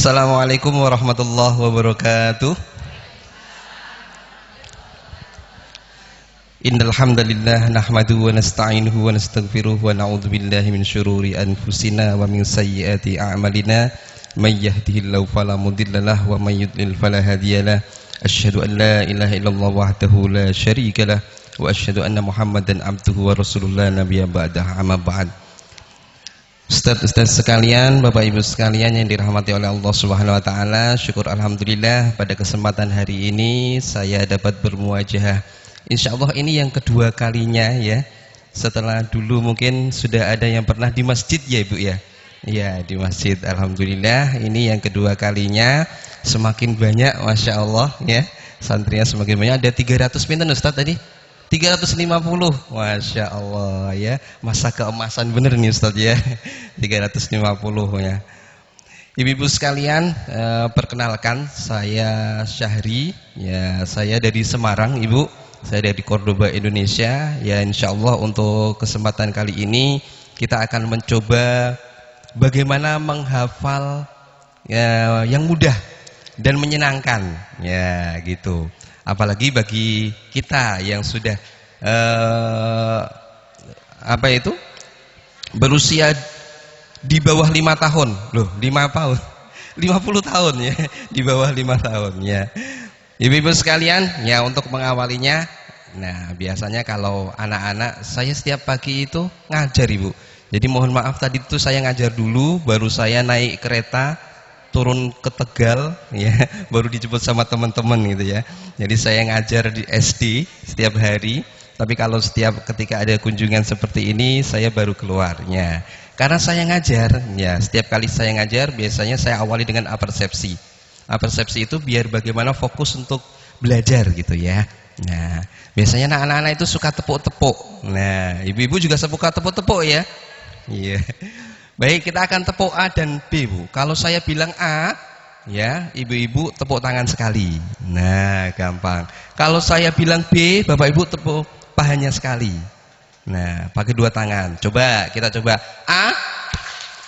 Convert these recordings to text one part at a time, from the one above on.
Assalamualaikum warahmatullahi wabarakatuh. Innal hamdalillah nahmaduhu wa nasta'inuhu wa nastaghfiruh wa na'udzu billahi min syururi anfusina wa min sayyiati a'malina. May yahdihillahu fala mudhillalah wa may yudlil fala hadiyalah. Asyhadu an la ilaha illallah wahdahu la syarikalah wa asyhadu anna Muhammadan abduhu wa rasulullah nabiyya ba'dah. Amma ba'd. Ustaz sekalian, Bapak Ibu sekalian yang dirahmati oleh Allah Subhanahu wa taala, syukur alhamdulillah pada kesempatan hari ini saya dapat bermuajahah. Insyaallah ini yang kedua kalinya ya. Setelah dulu mungkin sudah ada yang pernah di masjid ya Ibu ya. Iya, di masjid. Alhamdulillah ini yang kedua kalinya. Semakin banyak Masya Allah ya. Santrinya semakin banyak. Ada 300 pinten Ustaz tadi? 350, Masya Allah ya, masa keemasan bener nih Ustaz ya. 350 ya. Ibu-ibu sekalian, perkenalkan saya Syahri ya, saya dari Semarang Ibu, saya dari Cordoba Indonesia ya. Insya Allah untuk kesempatan kali ini kita akan mencoba bagaimana menghafal ya, yang mudah dan menyenangkan ya gitu. Apalagi bagi kita yang sudah berusia di bawah 5 tahun loh, 50 tahun ya, di bawah 5 tahun ya. Ibu-ibu sekalian ya, untuk mengawalinya, nah biasanya kalau anak-anak saya setiap pagi itu ngajar Ibu. Jadi mohon maaf tadi itu saya ngajar dulu, baru saya naik kereta turun ke Tegal ya, baru dijemput sama teman-teman gitu ya. Jadi saya ngajar di SD setiap hari, tapi kalau ketika ada kunjungan seperti ini saya baru keluarnya. Karena saya ngajar ya, setiap kali saya ngajar biasanya saya awali dengan apersepsi. Apersepsi itu biar bagaimana fokus untuk belajar gitu ya. Nah, biasanya anak-anak itu suka tepuk-tepuk. Nah, ibu-ibu juga suka tepuk-tepuk ya. Iya. Baik, kita akan tepuk A dan B Bu. Kalau saya bilang A ya, ibu-ibu tepuk tangan sekali. Nah, gampang. Kalau saya bilang B, Bapak Ibu tepuk pahanya sekali. Nah, pakai dua tangan. Kita coba. A.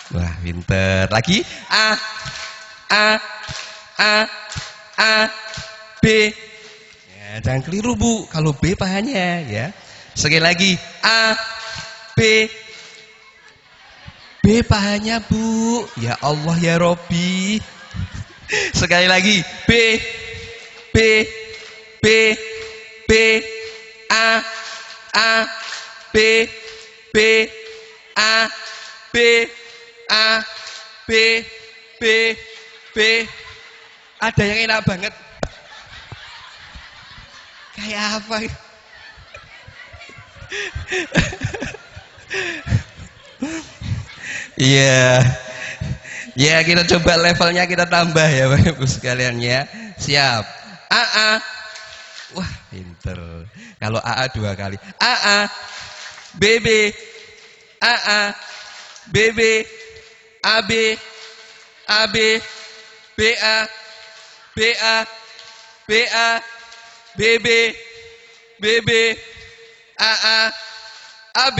Wah, pinter. Lagi. A. B. Ya, jangan keliru Bu. Kalau B pahanya ya. Sekali lagi. A. B. B pahanya Bu. Ya Allah ya Robbi. Sekali lagi. B. A. B. A. B. Ada yang enak banget. Kayak apa? Iya. Ya, kita coba levelnya kita tambah ya Bapak Ibu sekalian ya. Siap. AA. Wah, pinter. Kalau AA 2 kali. AA. BB. AA. BB. AB. AB. BA. BA. BA. BB. BB. AA. AB.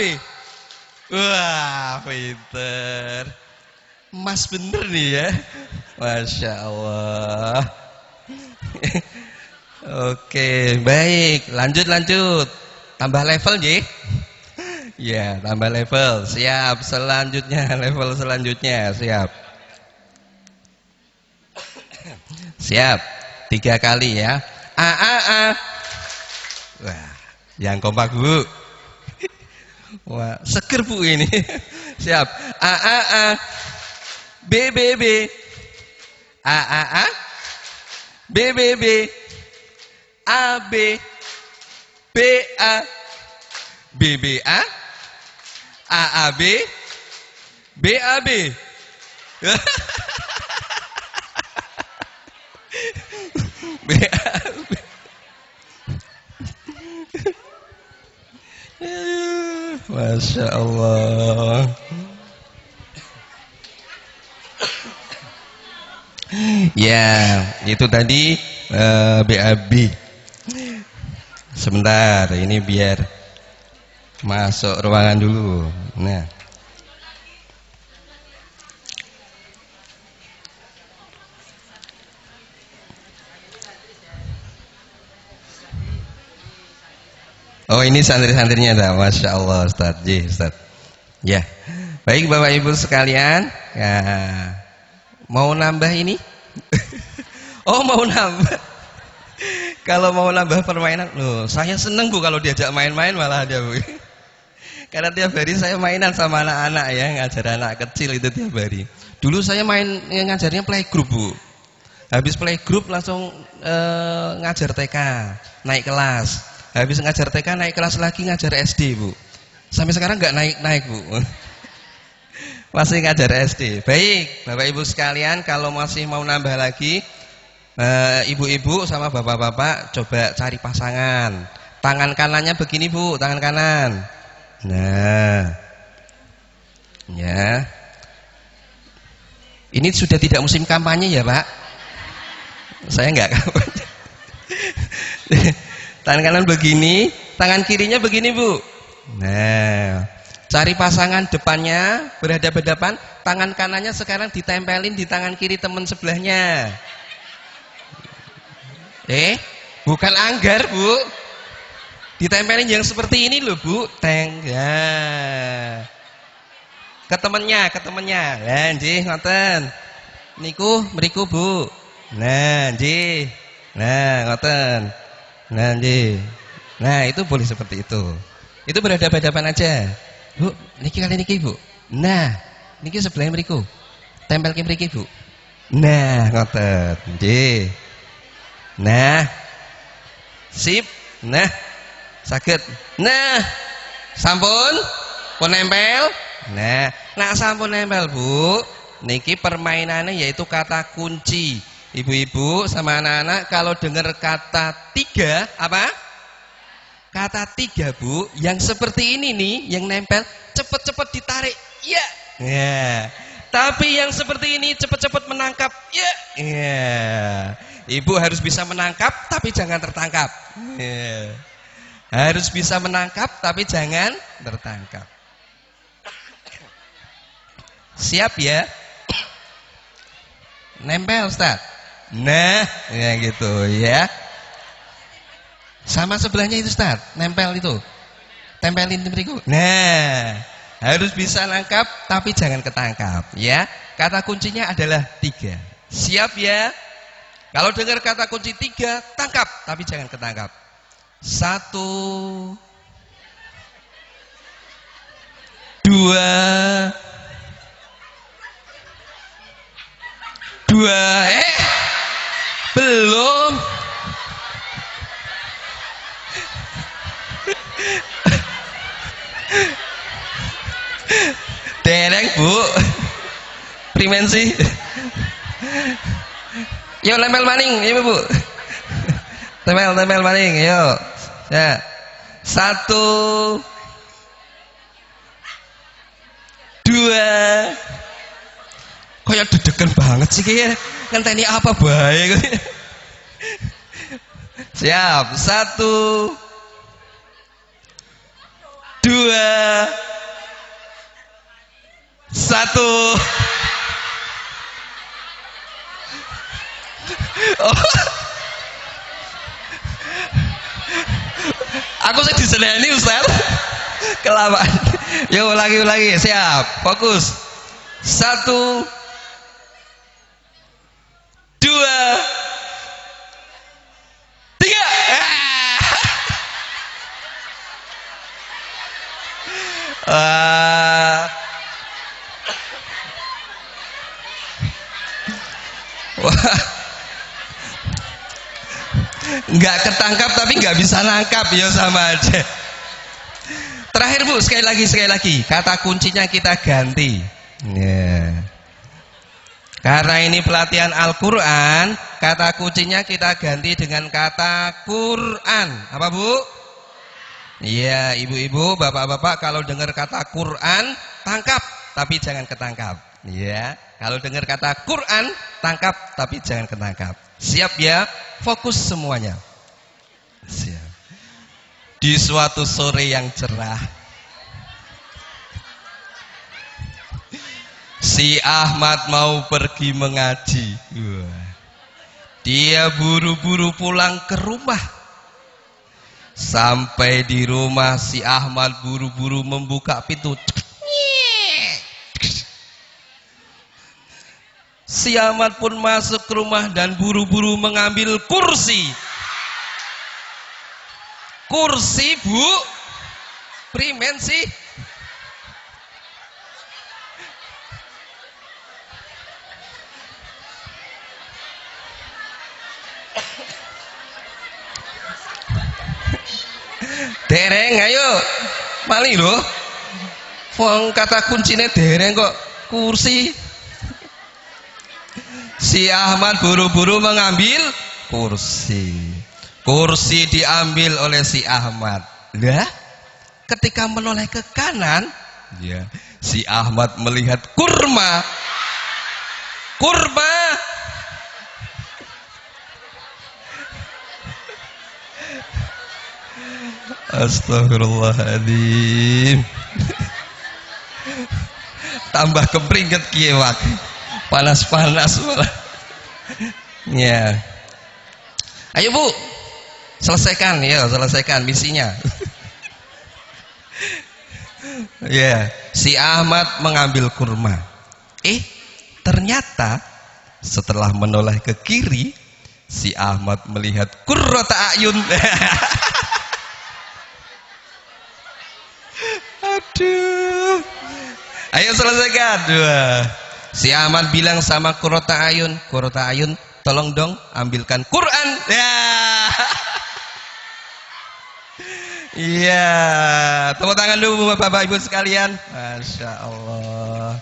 Wah, pinter. Mas bener nih ya. Masya Allah. Oke, baik. Lanjut. Tambah level J. Ya, tambah level. Siap. Level selanjutnya. Siap. 3 kali ya. A. Wah, yang kompak Bu. Wah, seger Bu ini. Siap. A. B. A. B. A. B. BA. A. B. BAB. BAB. Masya Allah. Ya, itu tadi BAB. Sebentar, ini biar masuk ruangan dulu. Nah, Oh ini santri-santrinya dah, masya Allah Ustaz. Ji Ustaz. Ya, baik Bapak Ibu sekalian. Ya, mau nambah ini? Oh mau nambah. Kalau mau nambah permainan, loh, saya seneng Bu kalau diajak main-main malah ada Bu. Karena tiap hari saya mainan sama anak-anak ya, ngajar anak kecil itu tiap hari. Dulu saya ngajarnya playgroup Bu. Habis playgroup langsung ngajar TK, naik kelas. Habis ngajar TK naik kelas lagi ngajar SD Bu. Sampai sekarang nggak naik-naik Bu. Masih ngajar SD. Baik, Bapak Ibu sekalian, kalau masih mau nambah lagi, ibu-ibu sama bapak-bapak coba cari pasangan. Tangan kanannya begini Bu, tangan kanan. Nah, ya. Ini sudah tidak musim kampanye ya Pak? Saya nggak kampanye. Tangan kanan begini, tangan kirinya begini Bu. Nah, cari pasangan depannya berhadapan-hadapan, tangan kanannya sekarang ditempelin di tangan kiri teman sebelahnya. Bukan anggar Bu. Ditempelin yang seperti ini loh Bu. Teng. Ya. Ke temennya. Lah nggih ngoten. Niku mriku Bu. Nah nggih. Nah ngoten. Nah nggih. Nah itu boleh seperti itu. Itu berhadapan-hadapan aja. Bu, niki kali niki Bu. Nah, niki sebelah mriku. Tempel ke mriki Bu. Nah ngoten. Nggih. Nah. Sip. Nah. Saged. Nah. Sampun pun nempel. Nah, nak sampun nempel Bu. Niki permainannya yaitu kata kunci. Ibu-ibu sama anak-anak kalau dengar kata 3 apa? Kata 3 Bu, yang seperti ini nih, yang nempel cepet-cepet ditarik. Ya. Ya. Tapi yang seperti ini cepet-cepet menangkap. Ya. Ya. Ibu harus bisa menangkap tapi jangan tertangkap. Ya. Harus bisa menangkap tapi jangan tertangkap. Siap ya? Nempel Ustaz. Nah, ya gitu ya. Sama sebelahnya itu Ustaz, nempel itu. Tempelin beriku. Nah, harus bisa nangkap tapi jangan ketangkap ya. Kata kuncinya adalah 3. Siap ya? Kalau dengar kata kunci 3, tangkap tapi jangan ketangkap. 1 2 belum. Dereng Bu. Primen sih. Yo nempel maning, ya Bu. Tempel maning, yo. Ya. 1 2. Kayak dedekan banget sih kayaknya. Ngenteni apa bae. Siap. 1 2 1. Oh. Aku sih diseneni Ustaz. Kelamaan. Yuk ulangi. Siap. Fokus. 1 2 3. Wah. Nggak ketangkap tapi nggak bisa nangkap ya sama aja. Terakhir Bu, sekali lagi. Kata kuncinya kita ganti. Yeah. Karena ini pelatihan Al-Quran, kata kuncinya kita ganti dengan kata Quran. Apa Bu? Iya, ibu-ibu, bapak-bapak, kalau dengar kata Quran, tangkap tapi jangan ketangkap. Iya, kalau dengar kata Quran, tangkap tapi jangan ketangkap. Siap ya? Fokus semuanya. Siap. Di suatu sore yang cerah, si Ahmad mau pergi mengaji. Dia buru-buru pulang ke rumah. Sampai di rumah si Ahmad buru-buru membuka pintu. Si Ahmad pun masuk ke rumah dan buru-buru mengambil kursi. Kursi, Bu. Primen sih. Dereng, ayo. Maling loh. Wong kata kuncinya dereng kok kursi. Si Ahmad buru-buru mengambil kursi. Kursi diambil oleh si Ahmad. Lah, ketika menoleh ke kanan, ya, si Ahmad melihat kurma. Kurma. Astagfirullahaladzim. Tambah kepringet kiewak. Panas-panas malah. Ya. Ayo Bu, selesaikan ya, selesaikan misinya. Ya, si Ahmad mengambil kurma. Ternyata setelah menoleh ke kiri, si Ahmad melihat qurrata a'yun. Aduh. Ayo selesaikan. Dua. Si Ahmad bilang sama qurrata a'yun, qurrata a'yun, tolong dong ambilkan Quran. Ya. Iya, tepuk tangan dulu Bapak Ibu sekalian. Masya Allah.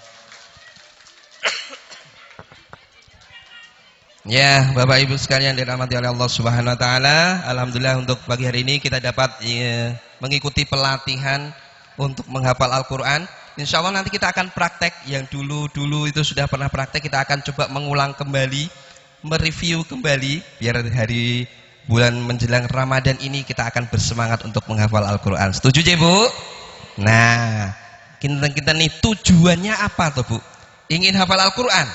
Ya, Bapak Ibu sekalian dirahmati oleh Allah Subhanahu Wa Taala. Alhamdulillah untuk pagi hari ini kita dapat mengikuti pelatihan untuk menghafal Al-Quran. Insya Allah nanti kita akan praktek yang dulu itu sudah pernah praktek. Kita akan coba mengulang kembali, mereview kembali, biar hari bulan menjelang Ramadan ini kita akan bersemangat untuk menghafal Al-Quran. Setuju ya Bu? Nah, kita nih tujuannya apa tuh Bu? Ingin hafal Al-Quran?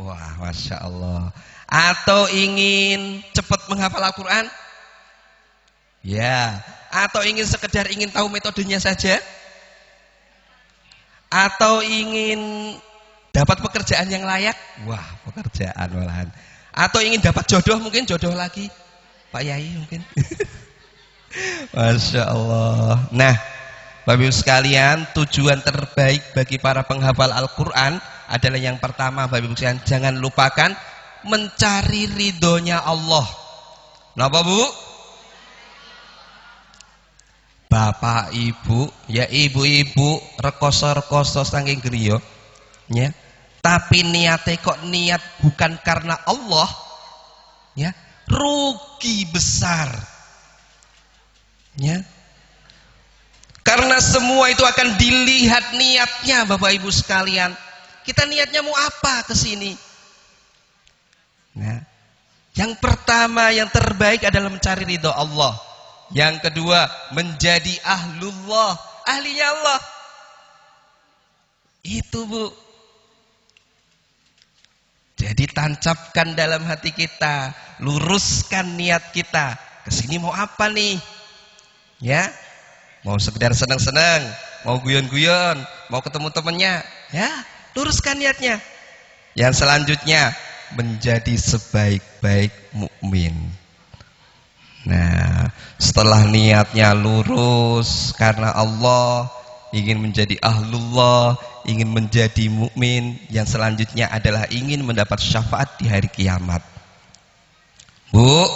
Wah, Masya Allah. Atau ingin cepat menghafal Al-Quran? Ya. Atau ingin sekedar ingin tahu metodenya saja? Atau ingin dapat pekerjaan yang layak? Wah, pekerjaan malahan. Atau ingin dapat jodoh, mungkin jodoh lagi Pak Yai mungkin. Masya Allah. Nah, Bapak Ibu sekalian, tujuan terbaik bagi para penghafal Al-Quran adalah yang pertama, Bapak Ibu sekalian, jangan lupakan mencari ridhonya Allah. Kenapa Bu? Bapak Ibu, ya ibu-ibu rekoso-rekoso saking griya, ya. Tapi niatnya kok niat bukan karena Allah, ya, rugi besar, ya. Karena semua itu akan dilihat niatnya, Bapak Ibu sekalian. Kita niatnya mau apa ke sini? Nah, yang pertama, yang terbaik adalah mencari ridho Allah. Yang kedua, menjadi ahlullah, ahlinya Allah. Itu Bu. Jadi tancapkan dalam hati kita, luruskan niat kita. Kesini mau apa nih? Ya, mau sekedar senang-senang, mau guyon-guyon, mau ketemu temannya, ya, luruskan niatnya. Yang selanjutnya, menjadi sebaik-baik mukmin. Nah, setelah niatnya lurus karena Allah, ingin menjadi ahlullah, ingin menjadi mukmin, yang selanjutnya adalah ingin mendapat syafaat di hari kiamat. Bu,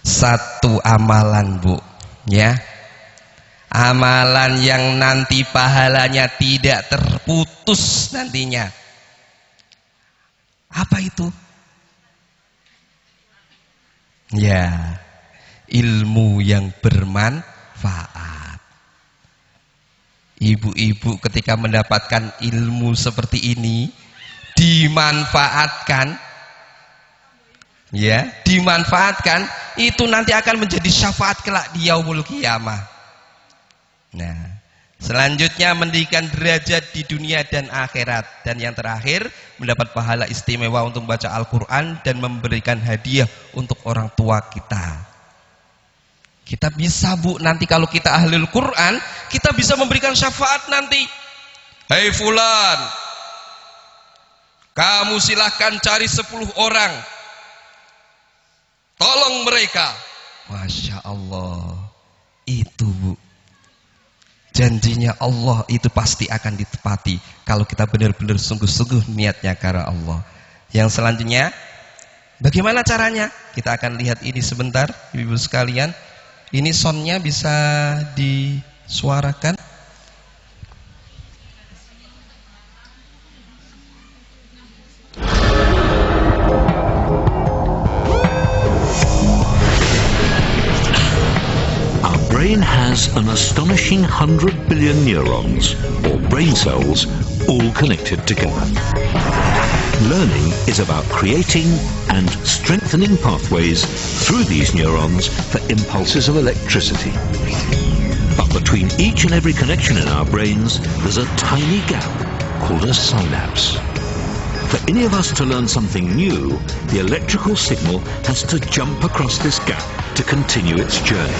satu amalan Bu, ya, amalan yang nanti pahalanya tidak terputus nantinya. Apa itu? Ya, ilmu yang bermanfaat. Ibu-ibu ketika mendapatkan ilmu seperti ini, dimanfaatkan, ya, dimanfaatkan, itu nanti akan menjadi syafaat kelak di yaumul qiyamah. Nah, Selanjutnya meninggikan derajat di dunia dan akhirat. Dan yang terakhir mendapat pahala istimewa untuk membaca Al-Quran dan memberikan hadiah untuk orang tua kita. Kita bisa bu, nanti kalau kita ahlul Quran, kita bisa memberikan syafaat nanti. Hei fulan, kamu silahkan cari 10 orang, tolong mereka. Masya Allah, itu bu, janjinya Allah itu pasti akan ditepati kalau kita benar-benar sungguh-sungguh niatnya karena Allah. Yang selanjutnya, bagaimana caranya? Kita akan lihat ini sebentar, ibu-ibu sekalian. Ini soundnya bisa disuarakan. Our brain has an astonishing 100 billion neurons, or brain cells, all connected together. Learning is about creating and strengthening pathways through these neurons for impulses of electricity. But between each and every connection in our brains, there's a tiny gap called a synapse. For any of us to learn something new, the electrical signal has to jump across this gap to continue its journey.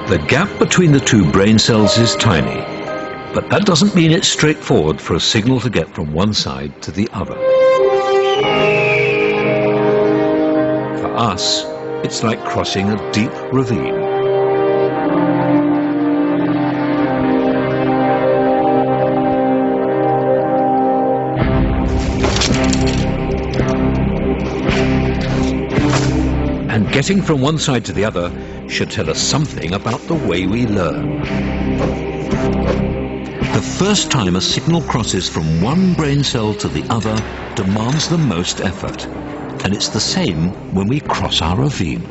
The gap between the two brain cells is tiny, but that doesn't mean it's straightforward for a signal to get from one side to the other. For us, it's like crossing a deep ravine. And getting from one side to the other should tell us something about the way we learn. The first time a signal crosses from one brain cell to the other demands the most effort, and it's the same when we cross our ravine.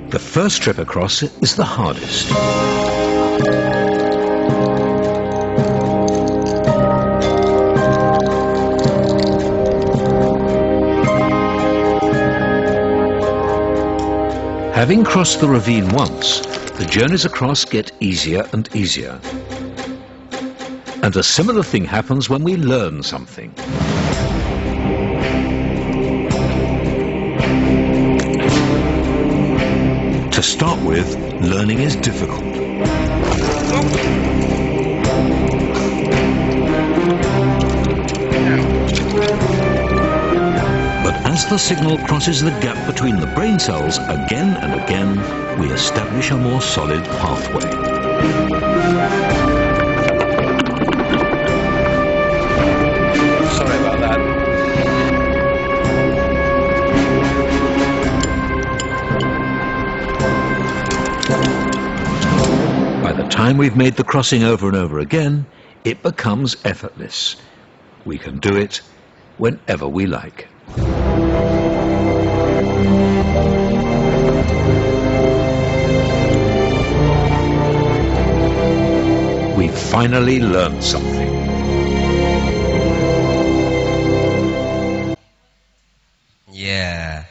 The first trip across is the hardest. Having crossed the ravine once, the journeys across get easier and easier. And a similar thing happens when we learn something. To start with, learning is difficult. But as the signal crosses the gap between the brain cells again and again, we establish a more solid pathway. Sorry about that. By the time we've made the crossing over and over again, it becomes effortless. We can do it whenever we like. We've finally learned something. Ya,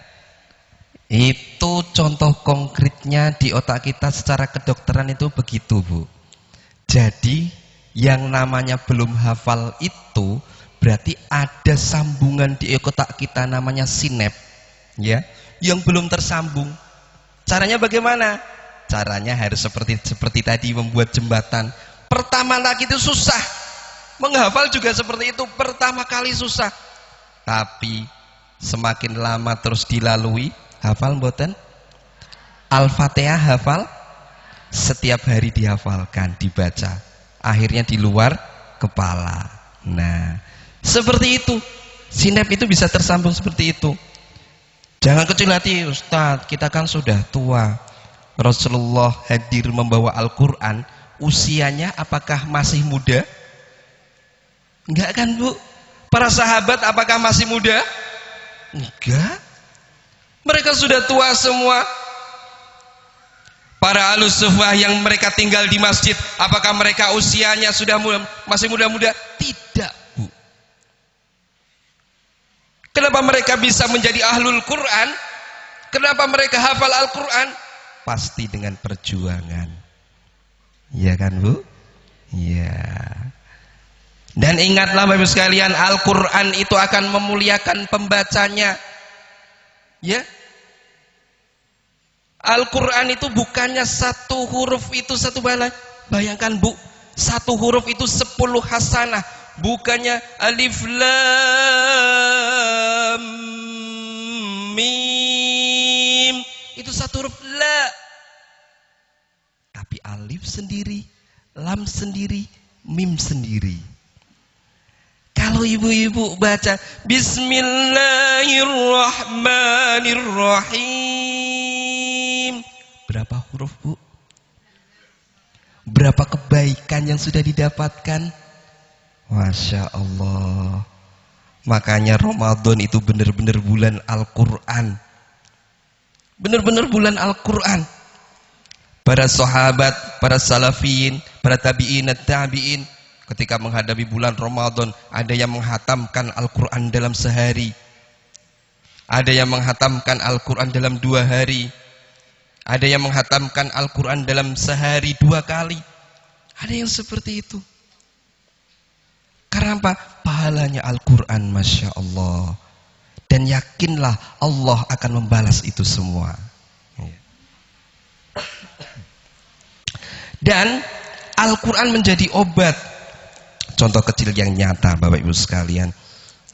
itu contoh konkretnya di otak kita secara kedokteran itu begitu bu. Jadi yang namanya belum hafal itu berarti ada sambungan di otak kita namanya sinap, ya, yang belum tersambung. Caranya bagaimana? Caranya harus seperti tadi, membuat jembatan. Pertama lagi itu susah, menghafal juga seperti itu, pertama kali susah, tapi semakin lama terus dilalui, hafal mboten? Al-Fatihah hafal, setiap hari dihafalkan, dibaca, akhirnya di luar kepala. Nah, seperti itu, sinap itu bisa tersambung seperti itu. Jangan kecil hati, Ustadz, kita kan sudah tua. Rasulullah hadir membawa Al-Quran, usianya apakah masih muda? Enggak kan bu? Para sahabat apakah masih muda? Enggak. Mereka sudah tua semua. Para ahlus sufah yang mereka tinggal di masjid, apakah mereka usianya sudah masih muda-muda? Tidak, Bu. Kenapa mereka bisa menjadi ahlul Quran? Kenapa mereka hafal Al-Quran? Pasti dengan perjuangan. Iya kan, Bu? Iya. Dan ingatlah Bapak Ibu sekalian, Al-Quran itu akan memuliakan pembacanya. Ya. Al-Quran itu bukannya satu huruf itu satu bala. Bayangkan, Bu, satu huruf itu 10 hasanah. Bukannya alif lam mim. Itu satu huruf la. Tapi alif sendiri, lam sendiri, mim sendiri. Kalau ibu-ibu baca Bismillahirrahmanirrahim, berapa huruf, Bu? Berapa kebaikan yang sudah didapatkan? Masya Allah. Makanya Ramadan itu benar-benar bulan Al-Quran. Benar-benar bulan Al-Quran. Para sahabat, para salafin, para tabi'in, tabi'in, ketika menghadapi bulan Ramadan, ada yang menghatamkan Al-Quran dalam sehari, ada yang menghatamkan Al-Quran dalam 2 hari, ada yang menghatamkan Al-Quran dalam sehari 2 kali. Ada yang seperti itu. Karena apa? Pahalanya Al-Quran, Masya Allah. Dan yakinlah Allah akan membalas itu semua. Dan Al-Quran menjadi obat. Contoh kecil yang nyata, Bapak Ibu sekalian.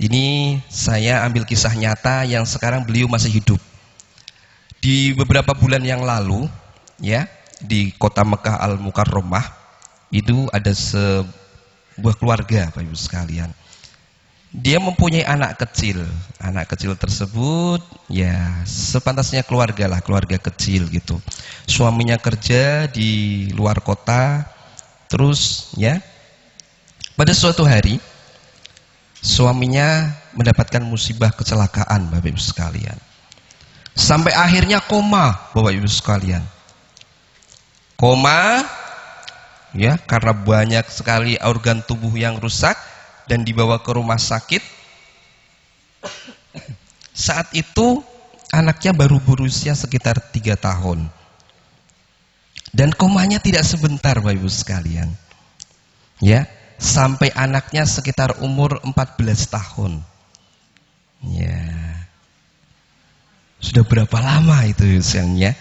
Ini saya ambil kisah nyata yang sekarang beliau masih hidup. Di beberapa bulan yang lalu, ya, di kota Mekah Al-Mukarramah, itu ada sebuah keluarga, Bapak Ibu sekalian. Dia mempunyai anak kecil. Anak kecil tersebut, ya, sepantasnya keluarga lah, keluarga kecil gitu. Suaminya kerja di luar kota, terus, ya, pada suatu hari, suaminya mendapatkan musibah kecelakaan, Bapak Ibu sekalian. Sampai akhirnya koma, Bapak Ibu sekalian. Koma, ya, karena banyak sekali organ tubuh yang rusak dan dibawa ke rumah sakit. Saat itu anaknya baru berusia sekitar 3 tahun. Dan komanya tidak sebentar, Bapak Ibu sekalian. Ya, sampai anaknya sekitar umur 14 tahun. Ya. Sudah berapa lama itu sayangnya?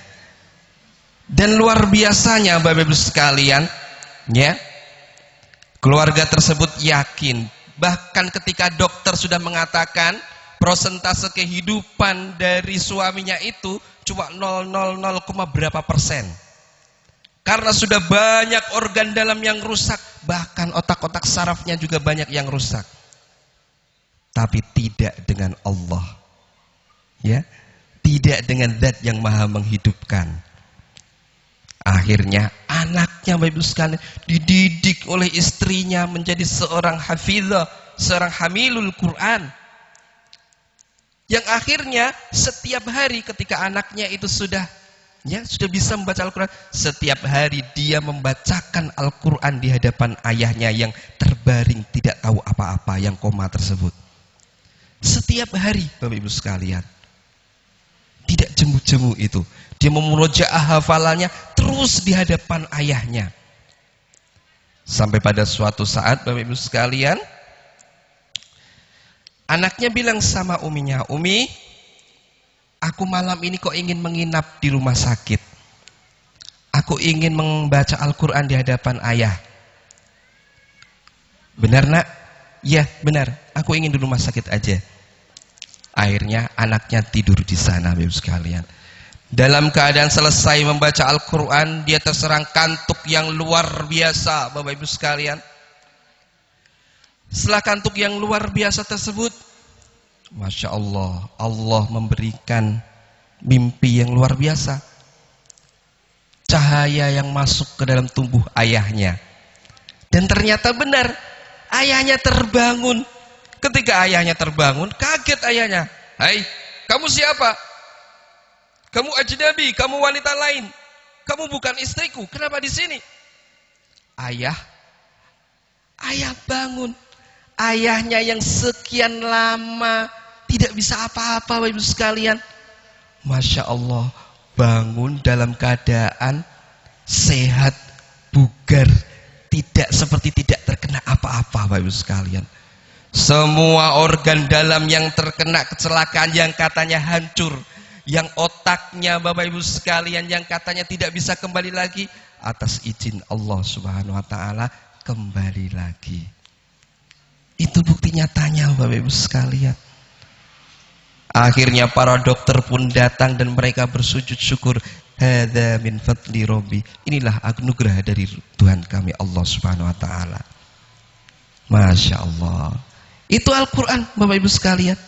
Dan luar biasanya Bapak Ibu sekalian, ya. Keluarga tersebut yakin, bahkan ketika dokter sudah mengatakan prosentase kehidupan dari suaminya itu cuma 0,0 berapa persen. Karena sudah banyak organ dalam yang rusak, bahkan otak-otak sarafnya juga banyak yang rusak. Tapi tidak dengan Allah. Ya, tidak dengan Zat yang Maha menghidupkan. Akhirnya anaknya, Bapak Ibu sekalian, dididik oleh istrinya menjadi seorang hafizah, seorang hamilul Quran. Yang akhirnya setiap hari ketika anaknya itu sudah bisa membaca Al-Quran, setiap hari dia membacakan Al-Quran di hadapan ayahnya yang terbaring tidak tahu apa-apa, yang koma tersebut. Setiap hari, Bapak Ibu sekalian. Tidak jemu-jemu itu. Dia memurojaah hafalannya terus di hadapan ayahnya. Sampai pada suatu saat, Bapak Ibu sekalian, anaknya bilang sama uminya, "Umi, aku malam ini kok ingin menginap di rumah sakit. Aku ingin membaca Al-Quran di hadapan ayah." "Benar, Nak?" "Ya, benar. Aku ingin di rumah sakit aja." Akhirnya anaknya tidur di sana, Bapak Ibu sekalian. Dalam keadaan selesai membaca Al-Quran, dia terserang kantuk yang luar biasa, Bapak Ibu sekalian. Setelah kantuk yang luar biasa tersebut, Masya Allah, Allah memberikan mimpi yang luar biasa. Cahaya yang masuk ke dalam tubuh ayahnya. Dan ternyata benar, ayahnya terbangun. Ketika ayahnya terbangun, kaget ayahnya. "Hai, kamu siapa?" "Kamu ajnabi, kamu wanita lain." kamu bukan istriku, kenapa di sini? Ayah bangun. Ayahnya yang sekian lama tidak bisa apa-apa, Bapak Ibu sekalian. Masya Allah, bangun dalam keadaan sehat, bugar, tidak seperti tidak terkena apa-apa, Bapak Ibu sekalian. Semua organ dalam yang terkena kecelakaan yang katanya hancur, yang otaknya Bapak Ibu sekalian yang katanya tidak bisa kembali lagi, atas izin Allah Subhanahu wa taala kembali lagi. Itu bukti nyatanya Bapak Ibu sekalian. Akhirnya para dokter pun datang dan mereka bersujud syukur. Hadza min fadli Rabbi. Inilah anugerah dari Tuhan kami Allah Subhanahu wa taala. Masya Allah. Itu Al-Quran Bapak Ibu sekalian.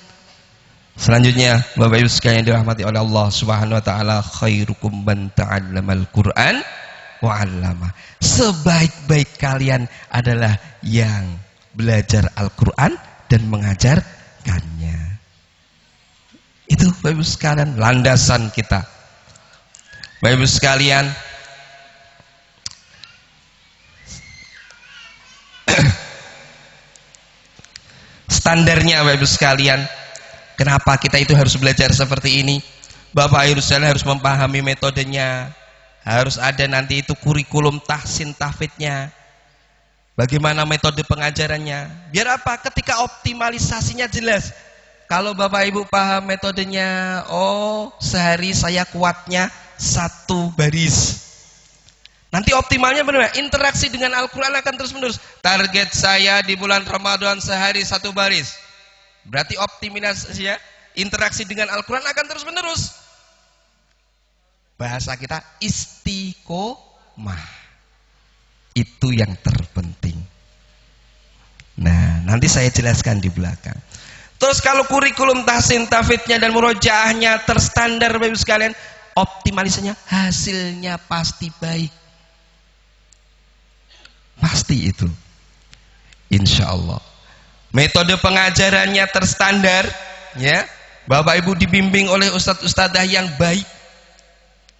Selanjutnya Bapak Ibu sekalian dirahmati oleh Allah Subhanahu wa taala, khairukum man ta'allamal Qur'an wa 'allama. Sebaik-baik kalian adalah yang belajar Al-Quran dan mengajarkannya. Itu Bapak Ibu sekalian landasan kita. Bapak Ibu sekalian, standarnya Bapak Ibu sekalian, kenapa kita itu harus belajar seperti ini? Bapak Ibu sekalian harus memahami metodenya, harus ada nanti itu kurikulum tahsin tahfidnya. Bagaimana metode pengajarannya? Biar apa? Ketika optimalisasinya jelas. Kalau Bapak Ibu paham metodenya, oh sehari saya kuatnya 1 baris. Nanti optimalnya benar, interaksi dengan Al-Quran akan terus menerus. Target saya di bulan Ramadan sehari 1 baris. Berarti optimalisasinya, interaksi dengan Al-Quran akan terus menerus. Bahasa kita istiqomah. Itu yang terpenting. Nah, nanti saya jelaskan di belakang. Terus kalau kurikulum tahsin tahfidnya dan murojaahnya terstandar Bapak Ibu sekalian, optimalisasinya hasilnya pasti baik. Pasti itu. Insya Allah. Metode pengajarannya terstandar, ya. Bapak Ibu dibimbing oleh ustadz-ustadzah yang baik.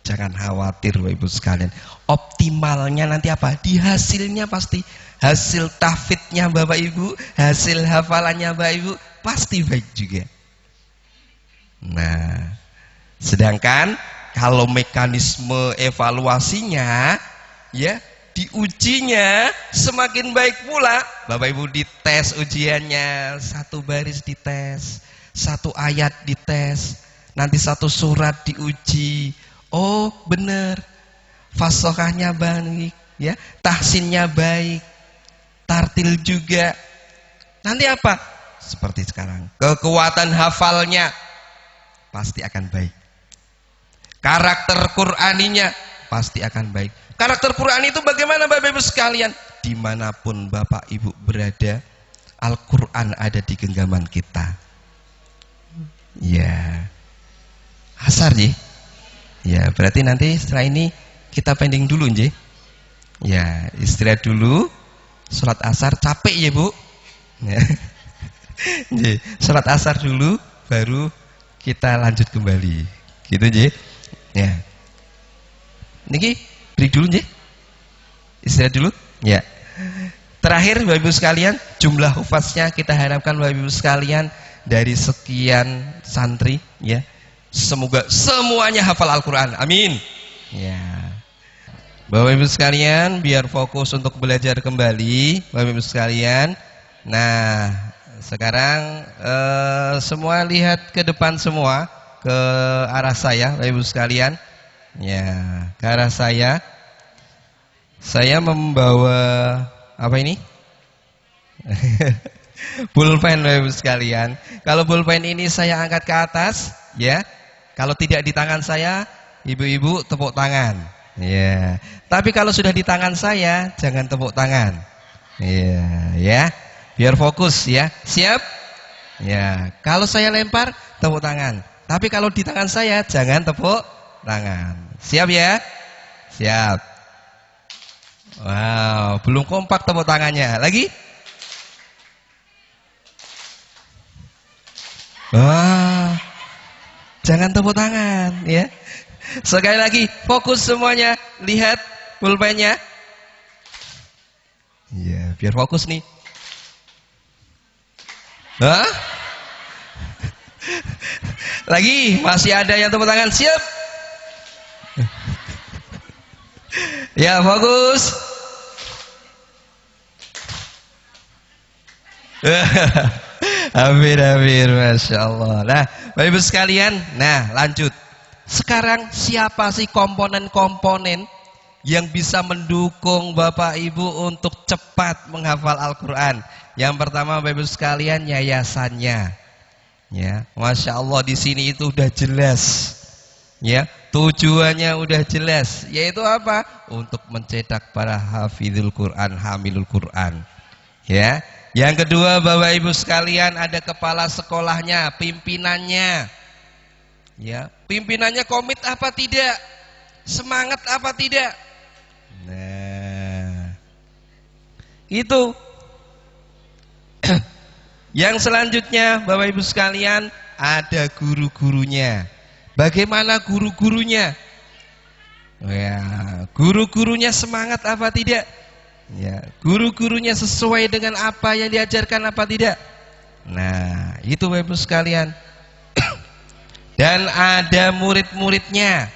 Jangan khawatir Bapak Ibu sekalian. Optimalnya nanti apa? Di hasilnya pasti. Hasil tahfidnya Bapak Ibu, hasil hafalannya Bapak Ibu pasti baik juga. Nah, sedangkan kalau mekanisme evaluasinya, ya, diujinya semakin baik pula. Bapak Ibu dites ujiannya, 1 baris dites, 1 ayat dites, nanti 1 surat diuji. Oh benar, fasohahnya baik, ya, tahsinnya baik, tartil juga. Nanti apa? Seperti sekarang, kekuatan hafalnya pasti akan baik. Karakter Qur'aninya pasti akan baik. Karakter Quran itu bagaimana Bapak Ibu sekalian? Dimanapun Bapak Ibu berada, Al-Quran ada di genggaman kita. Ya, asar ya. Ya, berarti nanti setelah ini kita pending dulu nje. Ya, istirahat dulu. Salat asar capek ya, Bu. Ya. Nje, salat asar dulu baru kita lanjut kembali. Gitu nje. Ya. Niki break dulu nje. Istirahat dulu. Ya. Terakhir Bapak Ibu sekalian, jumlah hufaznya kita harapkan Bapak Ibu sekalian dari sekian santri, ya. Semoga semuanya hafal Al-Quran. Amin. Ya. Bapak Ibu sekalian, biar fokus untuk belajar kembali, Bapak Ibu sekalian. Nah, sekarang semua lihat ke depan semua, ke arah saya, Bapak Ibu sekalian. Ya, ke arah saya. Saya membawa apa ini? Pulpen Bapak Ibu sekalian. Kalau pulpen ini saya angkat ke atas, ya. Kalau tidak di tangan saya, ibu-ibu tepuk tangan. Ya. Tapi kalau sudah di tangan saya, jangan tepuk tangan. Ya, ya. Biar fokus ya. Siap? Ya. Kalau saya lempar, tepuk tangan. Tapi kalau di tangan saya, jangan tepuk tangan. Siap ya? Siap. Wow, belum kompak tepuk tangannya. Lagi? Wah. Jangan tepuk tangan, ya. Sekali lagi, fokus semuanya. Lihat pulpennya. Iya, biar fokus nih. Hah? Lagi, masih ada yang tepuk tangan. Siap. Ya, fokus. Hampir, Masya Allah. Nah, Bapak Ibu sekalian, nah lanjut. Sekarang siapa sih komponen-komponen yang bisa mendukung Bapak Ibu untuk cepat menghafal Al-Quran? Yang pertama Bapak Ibu sekalian, yayasannya. Ya, Masya Allah, di sini itu udah jelas. Ya, tujuannya udah jelas, yaitu apa? Untuk mencetak para hafizul Quran, hamilul Quran. Ya. Yang kedua Bapak Ibu sekalian, ada kepala sekolahnya, pimpinannya. Ya, pimpinannya komit apa tidak? Semangat apa tidak? Nah, itu. Yang selanjutnya Bapak Ibu sekalian, ada guru-gurunya. Bagaimana guru-gurunya? Ya, guru-gurunya semangat apa tidak? Ya, guru-gurunya sesuai dengan apa yang diajarkan apa tidak? Nah, itu Bapak Ibu sekalian. Dan ada murid-muridnya.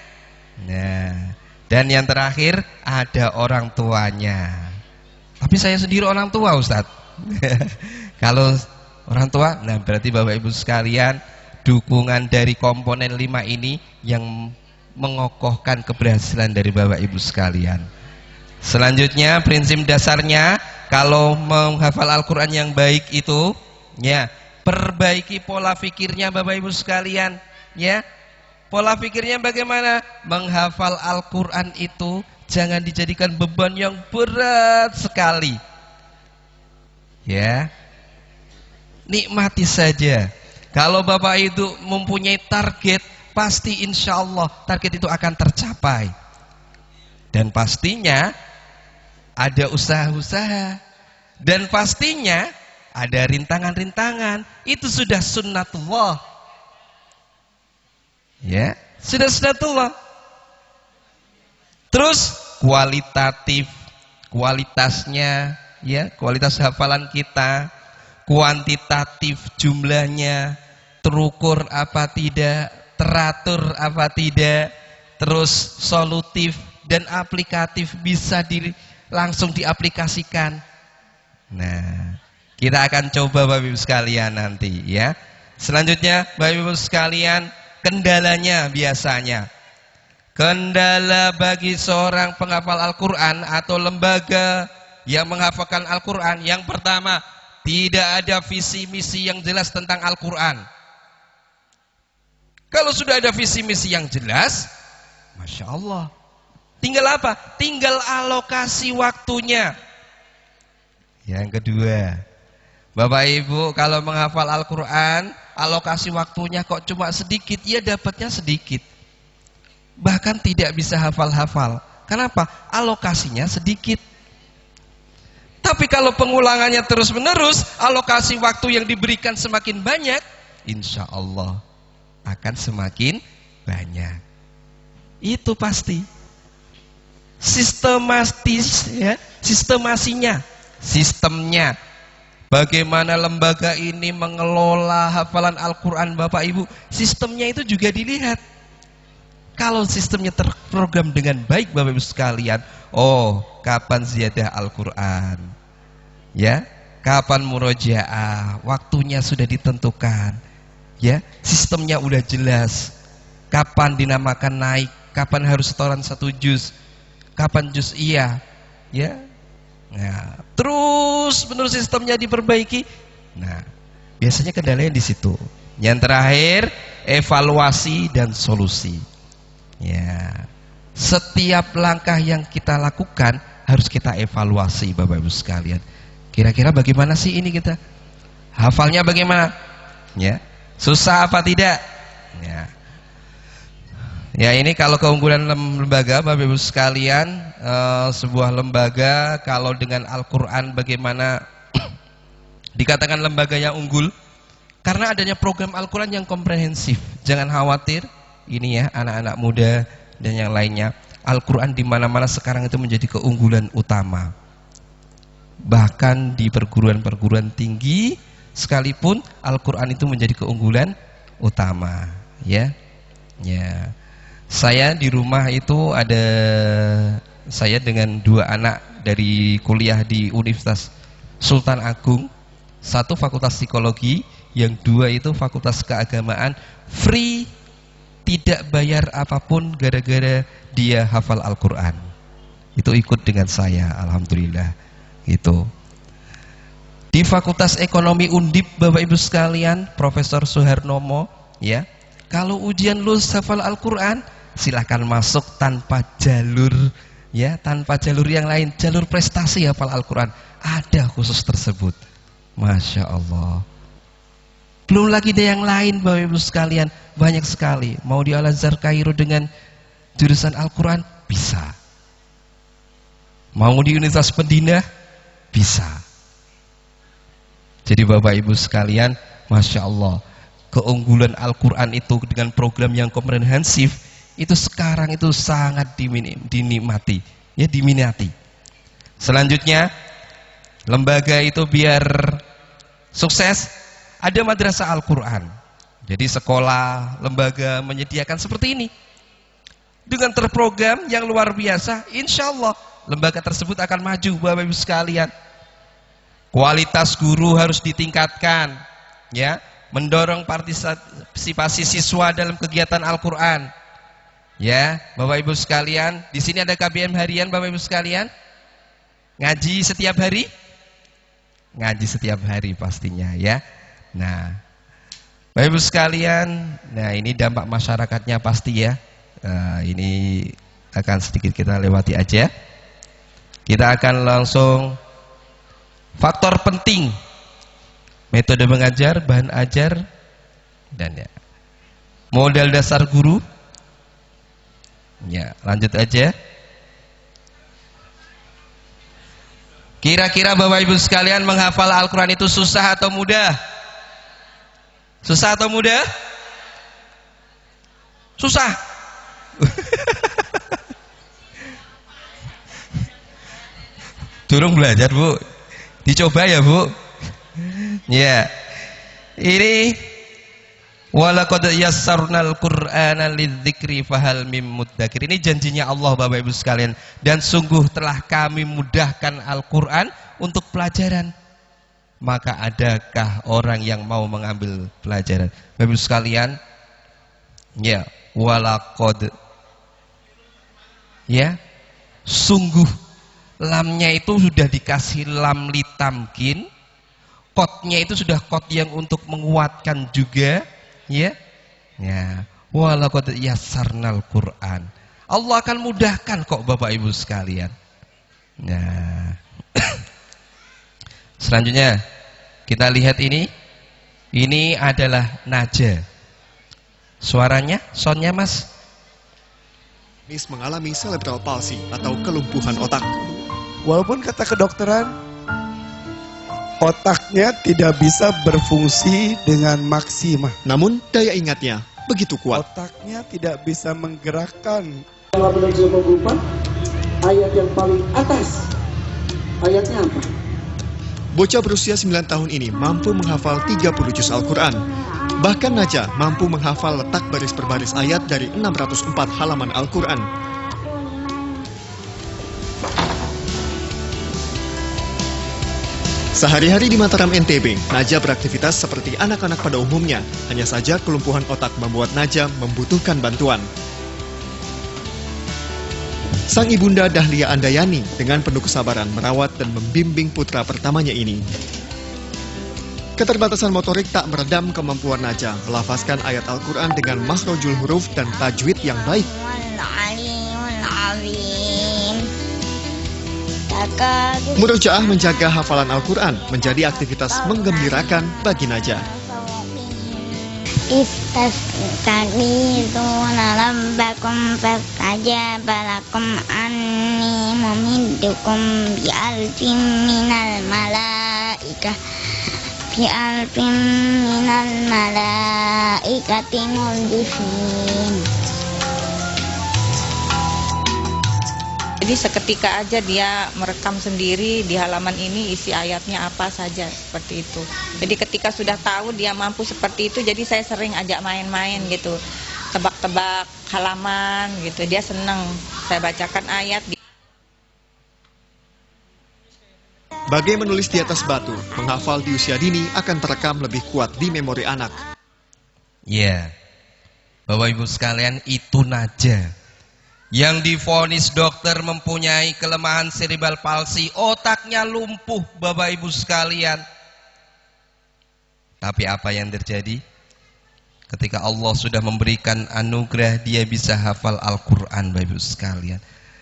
Nah, dan yang terakhir ada orang tuanya. Tapi saya sendiri orang tua, Ustadz. Kalau orang tua, nah berarti Bapak Ibu sekalian, dukungan dari komponen 5 ini yang mengokohkan keberhasilan dari Bapak Ibu sekalian. Selanjutnya prinsip dasarnya kalau menghafal Al-Quran yang baik itu, ya, perbaiki pola pikirnya Bapak Ibu sekalian. Ya, pola pikirnya bagaimana? Menghafal Al-Quran itu jangan dijadikan beban yang berat sekali. Ya, nikmati saja. Kalau Bapak itu mempunyai target, pasti insya Allah target itu akan tercapai. Dan pastinya ada usaha-usaha. Dan pastinya ada rintangan-rintangan. Itu sudah sunnatullah. Ya, sudah sunnatullah. Terus kualitasnya, ya, kualitas hafalan kita, kuantitatif jumlahnya, terukur apa tidak, teratur apa tidak, terus solutif dan aplikatif bisa langsung diaplikasikan. Nah, kita akan coba Bapak Ibu sekalian nanti, ya. Selanjutnya Bapak Ibu sekalian, kendalanya biasanya. Kendala bagi seorang penghafal Al-Quran atau lembaga yang menghafalkan Al-Quran, yang pertama, tidak ada visi misi yang jelas tentang Al-Quran. Kalau sudah ada visi misi yang jelas, Masya Allah, tinggal apa? Tinggal alokasi waktunya. Yang kedua, Bapak Ibu kalau menghafal Al-Quran, alokasi waktunya kok cuma sedikit, ya dapatnya sedikit. Bahkan tidak bisa hafal-hafal. Kenapa? Alokasinya sedikit. Tapi kalau pengulangannya terus-menerus, alokasi waktu yang diberikan semakin banyak, insya Allah akan semakin banyak. Itu pasti. Sistematis, ya, sistemnya. Bagaimana lembaga ini mengelola hafalan Al-Quran Bapak Ibu, sistemnya itu juga dilihat. Kalau sistemnya terprogram dengan baik Bapak Ibu sekalian, oh, kapan ziyadah Al-Quran, ya, kapan murojaah, waktunya sudah ditentukan, ya, sistemnya udah jelas, kapan dinamakan naik, kapan harus setoran 1 juz, kapan juz iya, ya. Nah, terus menerus sistemnya diperbaiki. Nah, biasanya kendalanya di situ. Yang terakhir, evaluasi dan solusi. Ya, setiap langkah yang kita lakukan harus kita evaluasi Bapak Ibu sekalian. Kira-kira bagaimana sih ini kita? Hafalnya bagaimana? Ya, susah apa tidak? Ya. Ya, ini kalau keunggulan lembaga Bapak Ibu sekalian, sebuah lembaga kalau dengan Al-Quran bagaimana dikatakan lembaga yang unggul? Karena adanya program Al-Quran yang komprehensif. Jangan khawatir, ini ya, anak-anak muda dan yang lainnya, Al-Quran di mana-mana sekarang itu menjadi keunggulan utama. Bahkan di perguruan-perguruan tinggi sekalipun Al-Quran itu menjadi keunggulan utama, ya. Ya. Saya di rumah itu ada saya dengan 2 anak dari kuliah di Universitas Sultan Agung, satu fakultas psikologi, yang 2 itu fakultas keagamaan, free, tidak bayar apapun gara-gara dia hafal Al-Quran. Itu ikut dengan saya, alhamdulillah. Itu di Fakultas Ekonomi Undip, Bapak Ibu sekalian, Profesor Suharnomo, ya, kalau ujian lulus hafal Al-Quran, silahkan masuk tanpa jalur, ya, tanpa jalur yang lain, jalur prestasi hafal Al-Quran ada khusus tersebut. Masya Allah. Belum lagi ada yang lain, Bapak Ibu sekalian, banyak sekali. Mau di Al-Azhar Kairo dengan jurusan Al-Quran bisa, mau di Universitas Pendina bisa. Jadi Bapak Ibu sekalian, Masya Allah, keunggulan Al-Quran itu dengan program yang komprehensif itu sekarang itu sangat dinikmati, ya, diminati. Selanjutnya, lembaga itu biar sukses, ada madrasah Al-Quran. Jadi sekolah, lembaga menyediakan seperti ini dengan terprogram yang luar biasa. Insya Allah lembaga tersebut akan maju, Bapak Ibu sekalian. Kualitas guru harus ditingkatkan, ya, mendorong partisipasi siswa dalam kegiatan Al-Quran, ya, Bapak Ibu sekalian. Di sini ada KBM harian, Bapak Ibu sekalian. Ngaji setiap hari, ngaji setiap hari pastinya, ya. Nah, Bapak Ibu sekalian, nah ini dampak masyarakatnya pasti, ya. Ini akan sedikit kita lewati aja. Kita akan langsung faktor penting, metode mengajar, bahan ajar, dan ya, modal dasar guru. Ya, lanjut aja. Kira-kira Bapak Ibu sekalian menghafal Al-Quran itu susah atau mudah? Susah atau mudah? Susah. Durung belajar, Bu. Dicoba ya, Bu. Ya. Ini walaqad yassarnal Qur'ana lidzikri fahal mim mudzakir. Ini janjinya Allah, Bapak Ibu sekalian. Dan sungguh telah kami mudahkan Al-Qur'an untuk pelajaran. Maka adakah orang yang mau mengambil pelajaran? Bapak Ibu sekalian, ya, walaqad, ya, sungguh, lamnya itu sudah dikasih lam litamkin, kodnya itu sudah kod yang untuk menguatkan juga, ya. Ya, walaqad yassarnal Qur'an. Allah akan mudahkan kok, Bapak Ibu sekalian. Nah, selanjutnya kita lihat ini. Ini adalah naja. Suaranya, soundnya, Mas. Mengalami cerebral palsy atau kelumpuhan otak. Walaupun kata kedokteran otaknya tidak bisa berfungsi dengan maksimal, Namun daya ingatnya begitu kuat. otaknya tidak bisa menggerakkan. Ayat yang paling atas, ayatnya apa? Bocah berusia 9 tahun ini mampu menghafal 30 juz Al-Quran. Bahkan Naja mampu menghafal letak baris per baris ayat dari 604 halaman Al-Quran. Sehari-hari di Mataram NTB, Naja beraktivitas seperti anak-anak pada umumnya. Hanya saja kelumpuhan otak membuat Naja membutuhkan bantuan. Sang ibunda Dahlia Andayani dengan penuh kesabaran merawat dan membimbing putra pertamanya ini. Keterbatasan motorik tak meredam kemampuan Naja melafazkan ayat Al-Quran dengan makhrajul huruf dan tajwid yang baik. Murojaah menjaga hafalan Al-Quran menjadi aktivitas menggembirakan bagi Naja. Istastaghithuna rabbakum fastajaba lakum anni mumiddukum bi alfin minal malaikah fi alfin minal malaikati murdifin. Jadi seketika aja dia merekam sendiri di halaman ini isi ayatnya apa saja, seperti itu. Jadi ketika sudah tahu dia mampu seperti itu, jadi saya sering ajak main-main gitu, tebak-tebak halaman gitu, dia seneng saya bacakan ayat. Bagai menulis di atas batu, menghafal di usia dini akan terekam lebih kuat di memori anak. Ya, Bapak Ibu sekalian, itu Najah yang divonis dokter mempunyai kelemahan cerebral palsy, otaknya lumpuh Bapak Ibu sekalian. Tapi apa yang terjadi? Ketika Allah sudah memberikan anugerah, dia bisa hafal Al-Quran Bapak Ibu sekalian.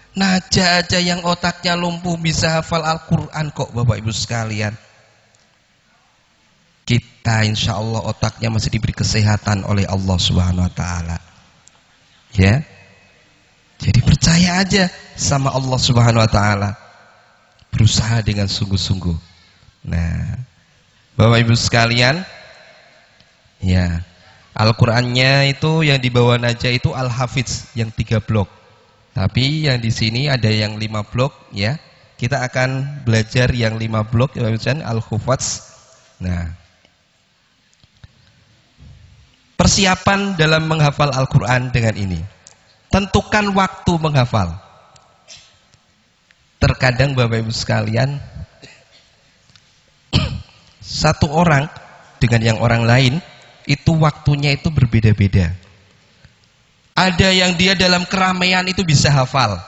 Najah aja yang otaknya lumpuh bisa hafal Al-Quran kok Bapak Ibu sekalian. Kita insya Allah otaknya masih diberi kesehatan oleh Allah Subhanahu Wa Taala. Ya. Jadi percaya aja sama Allah Subhanahu Wa Taala. Berusaha dengan sungguh-sungguh. Nah, Bapak Ibu sekalian, ya, Al-Qur'annya itu yang dibawa Najah itu Al-Hafidz yang 3 blok. Tapi yang di sini ada yang 5 blok, ya. Kita akan belajar yang 5 blok, ya, Al-Hufadz. Nah, persiapan dalam menghafal Al-Qur'an dengan ini. Tentukan waktu menghafal. Terkadang Bapak Ibu sekalian, satu orang dengan yang orang lain itu waktunya itu berbeda-beda. Ada yang dia dalam keramaian itu bisa hafal.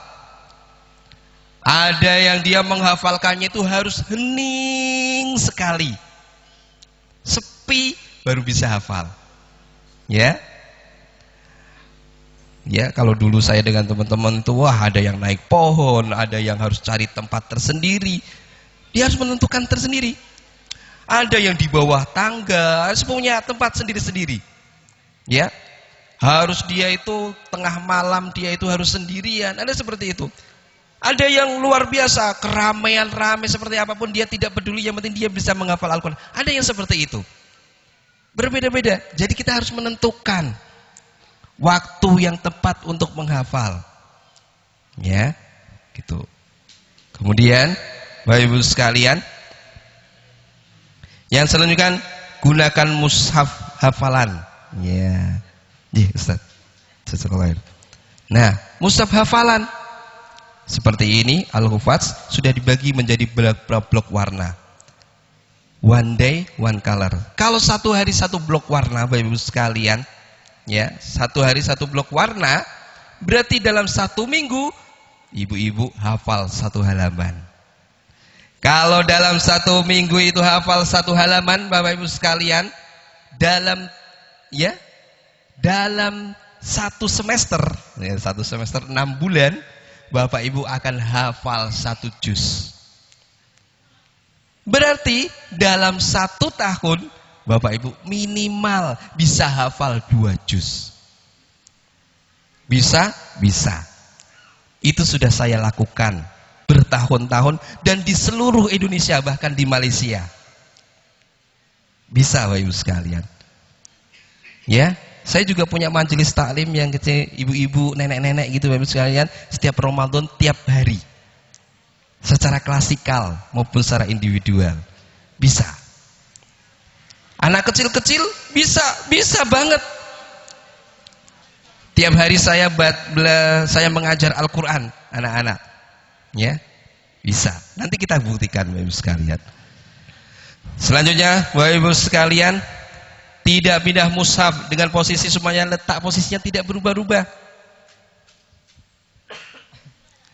Ada yang dia menghafalkannya itu harus hening sekali. Sepi baru bisa hafal. Ya. Ya, kalau dulu saya dengan teman-teman itu, wah, ada yang naik pohon, ada yang harus cari tempat tersendiri. Dia harus menentukan tersendiri. Ada yang di bawah tangga, harus punya tempat sendiri-sendiri. Ya, harus dia itu tengah malam dia itu harus sendirian. Ada seperti itu. Ada yang luar biasa, keramaian ramai seperti apapun dia tidak peduli, yang penting dia bisa menghafal Al-Quran. Ada yang seperti itu. Berbeda-beda. Jadi kita harus menentukan waktu yang tepat untuk menghafal. Ya, gitu. Kemudian, Bapak Ibu sekalian, yang selanjutnya gunakan mushaf hafalan. Ya. Iya, Ustaz. Sesuai. Nah, mushaf hafalan seperti ini, Al-Hufadz sudah dibagi menjadi blok warna. One day, one color. Kalau satu hari satu blok warna, Bapak Ibu sekalian, ya, satu hari satu blok warna, berarti dalam 1 minggu ibu-ibu hafal 1 halaman. Kalau dalam 1 minggu itu hafal 1 halaman, Bapak Ibu sekalian, dalam 1 semester, ya, 1 semester 6 bulan, Bapak Ibu akan hafal 1 juz. Berarti dalam 1 tahun Bapak Ibu minimal bisa hafal 2 juz. Bisa? Bisa. Itu sudah saya lakukan bertahun-tahun dan di seluruh Indonesia, bahkan di Malaysia. Bisa Bapak Ibu sekalian. Ya, saya juga punya majelis taklim yang kecil, ibu-ibu, nenek-nenek gitu Bapak Ibu sekalian, setiap Ramadan tiap hari. Secara klasikal maupun secara individual. Bisa. Anak kecil-kecil bisa banget. Tiap hari saya mengajar Al-Quran anak-anak, ya, bisa. Nanti kita buktikan, Bapak Ibu sekalian. Selanjutnya, Bapak Ibu sekalian, tidak pindah mushaf dengan posisi semuanya letak posisinya tidak berubah-ubah.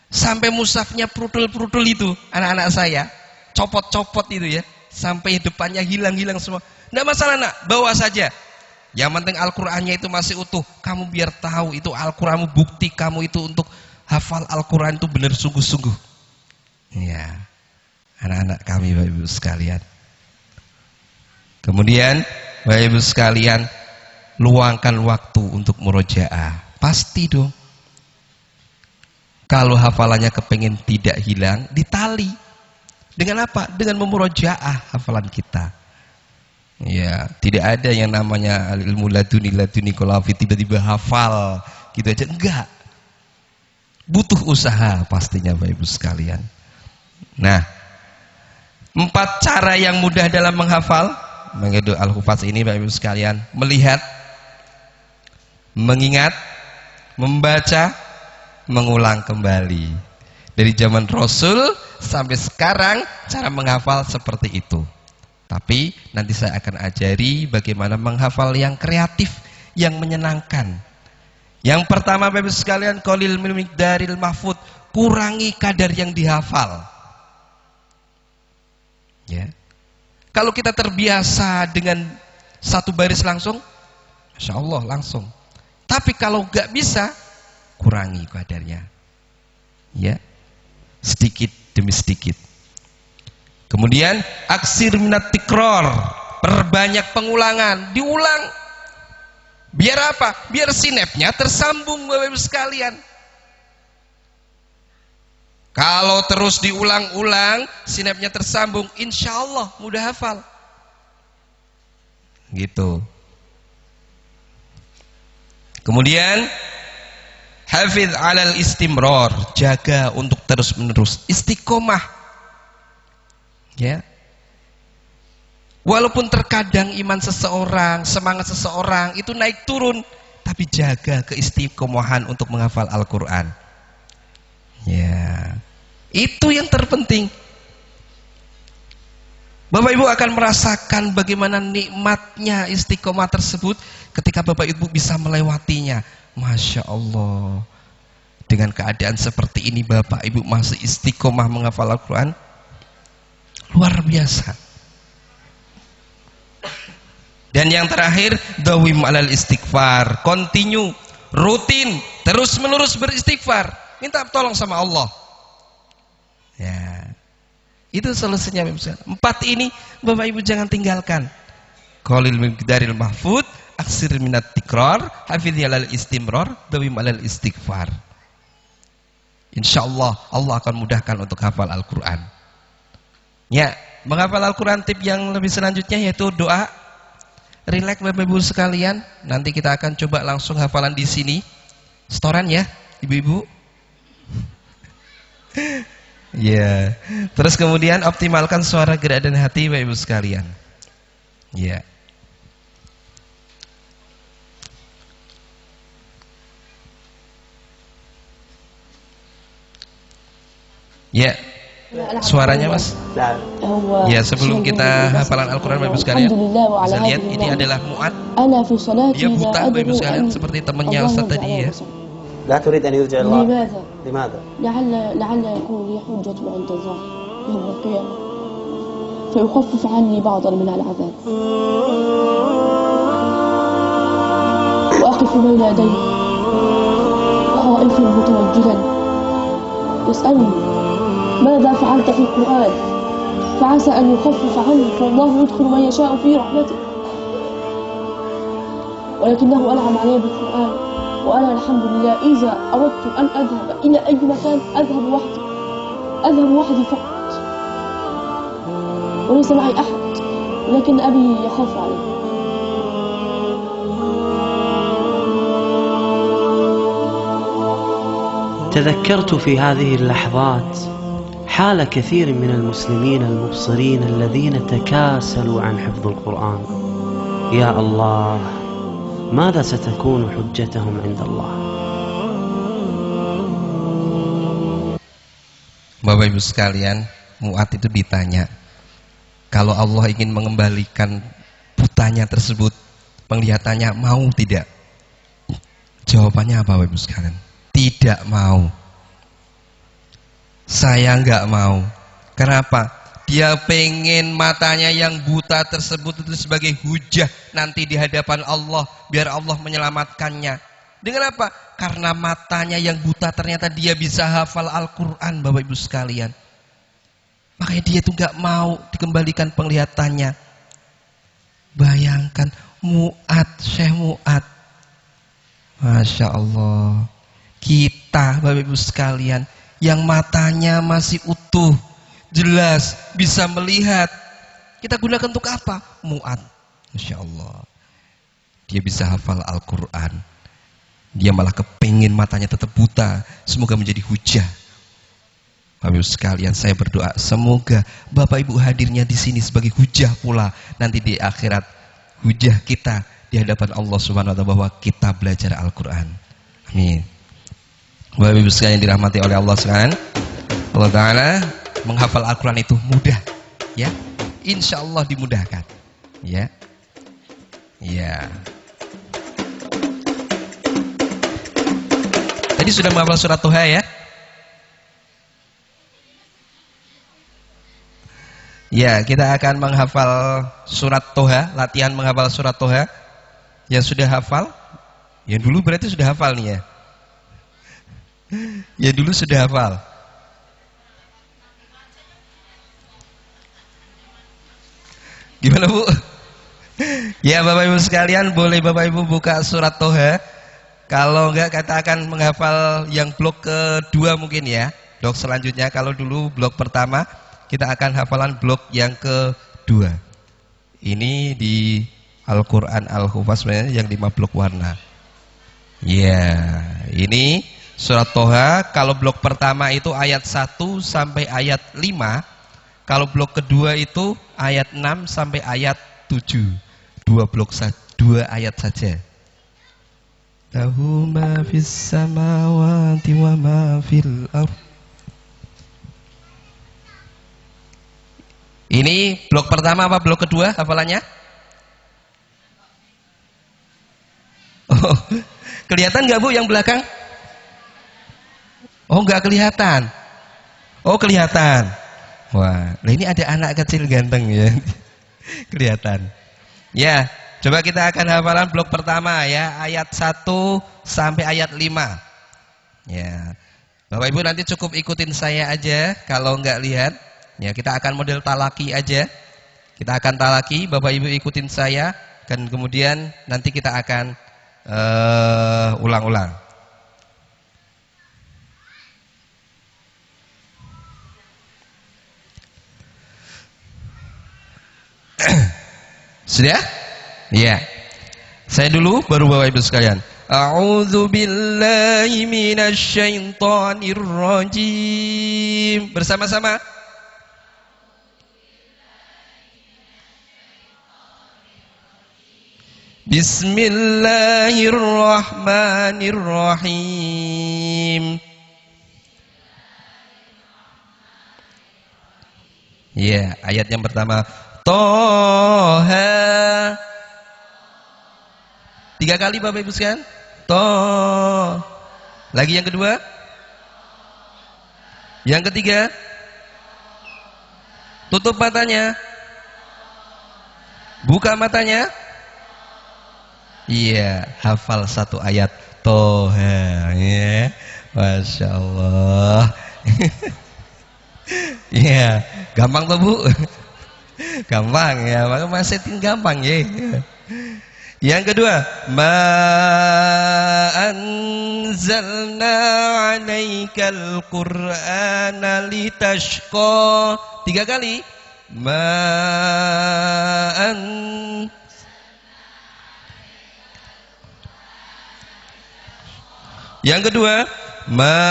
Sampai mushafnya prudul-prudul itu, anak-anak saya copot-copot itu ya, sampai depannya hilang-hilang semua. Tidak masalah nak, bawa saja. Yang penting Al-Qur'annya itu masih utuh. Kamu biar tahu itu Al-Qur'anmu, bukti kamu itu untuk hafal Al-Qur'an itu benar sungguh-sungguh. Ya, anak-anak kami Bapak Ibu sekalian. Kemudian Bapak Ibu sekalian, luangkan waktu untuk murojaah. Pasti dong. Kalau hafalannya kepengen tidak hilang, ditali. Dengan apa? Dengan memurojaah hafalan kita. Ya, tidak ada yang namanya ilmu laduni kalau hafid tiba-tiba hafal gitu aja, enggak. Butuh usaha pastinya Bapak Ibu sekalian. Nah, 4 cara yang mudah dalam menghafal mengedul al-hufaz ini Bapak Ibu sekalian: melihat, mengingat, membaca, mengulang kembali. Dari zaman Rasul sampai sekarang cara menghafal seperti itu. Tapi nanti saya akan ajari bagaimana menghafal yang kreatif, yang menyenangkan. Yang pertama Bapak Ibu sekalian, qalil min miqdaril mahfud, kurangi kadar yang dihafal. Ya. Kalau kita terbiasa dengan 1 baris langsung, Masya Allah langsung. Tapi kalau nggak bisa, kurangi kadarnya. Ya. Sedikit demi sedikit. Kemudian aksir minat tikror, perbanyak pengulangan, diulang. Biar apa? Biar sinapsnya tersambung Bapak Ibu sekalian. Kalau terus diulang-ulang, sinapsnya tersambung, insya Allah mudah hafal. Gitu. Kemudian hafidh alal istimror, jaga untuk terus-menerus, istiqomah. Ya. Walaupun terkadang iman seseorang, semangat seseorang itu naik turun, tapi jaga keistiqomahan untuk menghafal Al-Qur'an. Ya. Itu yang terpenting. Bapak Ibu akan merasakan bagaimana nikmatnya istiqomah tersebut ketika Bapak Ibu bisa melewatinya. Masya Allah. Dengan keadaan seperti ini Bapak Ibu masih istiqomah menghafal Al-Qur'an, luar biasa. Dan yang terakhir, dawim alal istighfar, continue, rutin, terus menerus beristighfar, minta tolong sama Allah. Ya, itu solusinya. 4 ini Bapak Ibu jangan tinggalkan. Qalil min miqdaril mahfud, aksir minat tikrar, hafidh alal istimrar, dawim alal istighfar. Insyaallah Allah akan mudahkan untuk hafal Al-Qur'an. Ya, menghafal Al-Quran tip yang lebih selanjutnya yaitu doa. Relax Bapak Ibu sekalian, nanti kita akan coba langsung hafalan di sini. Setoran ya, Ibu-ibu. Ya. Terus kemudian optimalkan suara, gerak dan hati Bapak Ibu sekalian. Ya. Ya. Suaranya Mas. Ya, sebelum kita hafalan Al-Quran Bapak Ibu sekalian, bisa lihat ini adalah Mu'ad. Dia buta Bapak Ibu sekalian, seperti temannya Ustaz tadi ya. لا تريد أن يرجع الله. لماذا؟ لعل يكون لي حجة عند الله يوم القيامة فيخفف عني بعضا من العذاب وأقف بين يديه خائفا متوجلا يسألني ماذا فعلت في القرآن فعسى أن يخفف عنك والله يدخل من يشاء في رحمته ولكنه أنعم علي بالقرآن وأنا الحمد لله إذا أردت أن أذهب إلى أي مكان أذهب وحدي فقط وليس معي أحد ولكن أبي يخاف علي. تذكرت في هذه اللحظات حال كثير من المسلمين المبصرين الذين تكاسلوا عن حفظ القرآن. يا الله، ماذا ستكون حجتهم عند الله؟ Bapak Ibu sekalian, Mu'ad itu ditanya, kalau Allah ingin mengembalikan butanya tersebut, penglihatannya, mau tidak? Jawabannya apa Bapak Ibu sekalian? Tidak mau. Saya nggak mau. Kenapa? Dia pengen matanya yang buta tersebut itu sebagai hujah nanti di hadapan Allah, biar Allah menyelamatkannya. Dengan apa? Karena matanya yang buta ternyata dia bisa hafal Al-Quran Bapak Ibu sekalian. Makanya dia itu nggak mau dikembalikan penglihatannya. Bayangkan Mu'ad, Syekh Mu'ad. Masya Allah. Kita Bapak Ibu sekalian yang matanya masih utuh, jelas, bisa melihat, kita gunakan untuk apa? Mu'ad. Masya Allah. Dia bisa hafal Al-Quran. Dia malah kepingin matanya tetap buta. Semoga menjadi hujah. Bapak Ibu sekalian, saya berdoa semoga Bapak Ibu hadirnya di sini sebagai hujah pula nanti di akhirat, hujah kita di hadapan Allah Subhanahu wa taala bahwa kita belajar Al-Qur'an. Amin. Bapak Ibu sekalian dirahmati oleh Allah sekalian, Allah taala menghafal Al-Qur'an itu mudah, ya. Insya Allah dimudahkan. Ya. Ya. Tadi sudah menghafal surat Toha ya? Ya, kita akan menghafal surat Toha, latihan menghafal surat Toha. Yang sudah hafal, yang dulu berarti sudah hafal nih ya. Ya dulu sudah hafal. Gimana Bu? Ya Bapak Ibu sekalian, boleh Bapak Ibu buka surat Toha. Kalau enggak kita akan menghafal yang blok kedua mungkin ya. Blok selanjutnya, kalau dulu blok pertama kita akan hafalan blok yang kedua. Ini di Al-Quran Al-Hufaz yang 5 blok warna. Ya, ini surat Toha. Kalau blok pertama itu ayat 1 sampai ayat 5. Kalau blok kedua itu ayat 6 sampai ayat 7. 2 ayat saja. Lahu ma fis samawati wa ma fil ardh. Ini blok pertama apa blok kedua hafalannya? Oh, kelihatan nggak Bu yang belakang? Oh nggak kelihatan. Oh kelihatan. Wah, nah ini ada anak kecil ganteng ya. Kelihatan. Ya, coba kita akan hafalan blok pertama ya, ayat 1 sampai ayat 5. Ya. Bapak Ibu nanti cukup ikutin saya aja kalau nggak lihat. Ya, kita akan model talaki aja. Kita akan talaki, Bapak Ibu ikutin saya, dan kemudian nanti kita akan ulang-ulang. Sudah? Ya. Saya dulu, baru Bapak Ibu sekalian. A'udzu billahi minasy syaithanir rajim. Bersama-sama. Bismillahirrahmanirrahim. Ya, ayat yang pertama Toha. 3 kali Bapak Ibu sekalian. Toh. Lagi yang kedua. Yang ketiga. Tutup matanya. Buka matanya. Iya, hafal 1 ayat Toha ya. Masya Allah. Iya, gampang tuh Bu. Gampang ya, maka masih gampang ya. Yang kedua, ma anzalna 'alaikal qur'ana litashqa. 3 kali. Ma Yang kedua, ma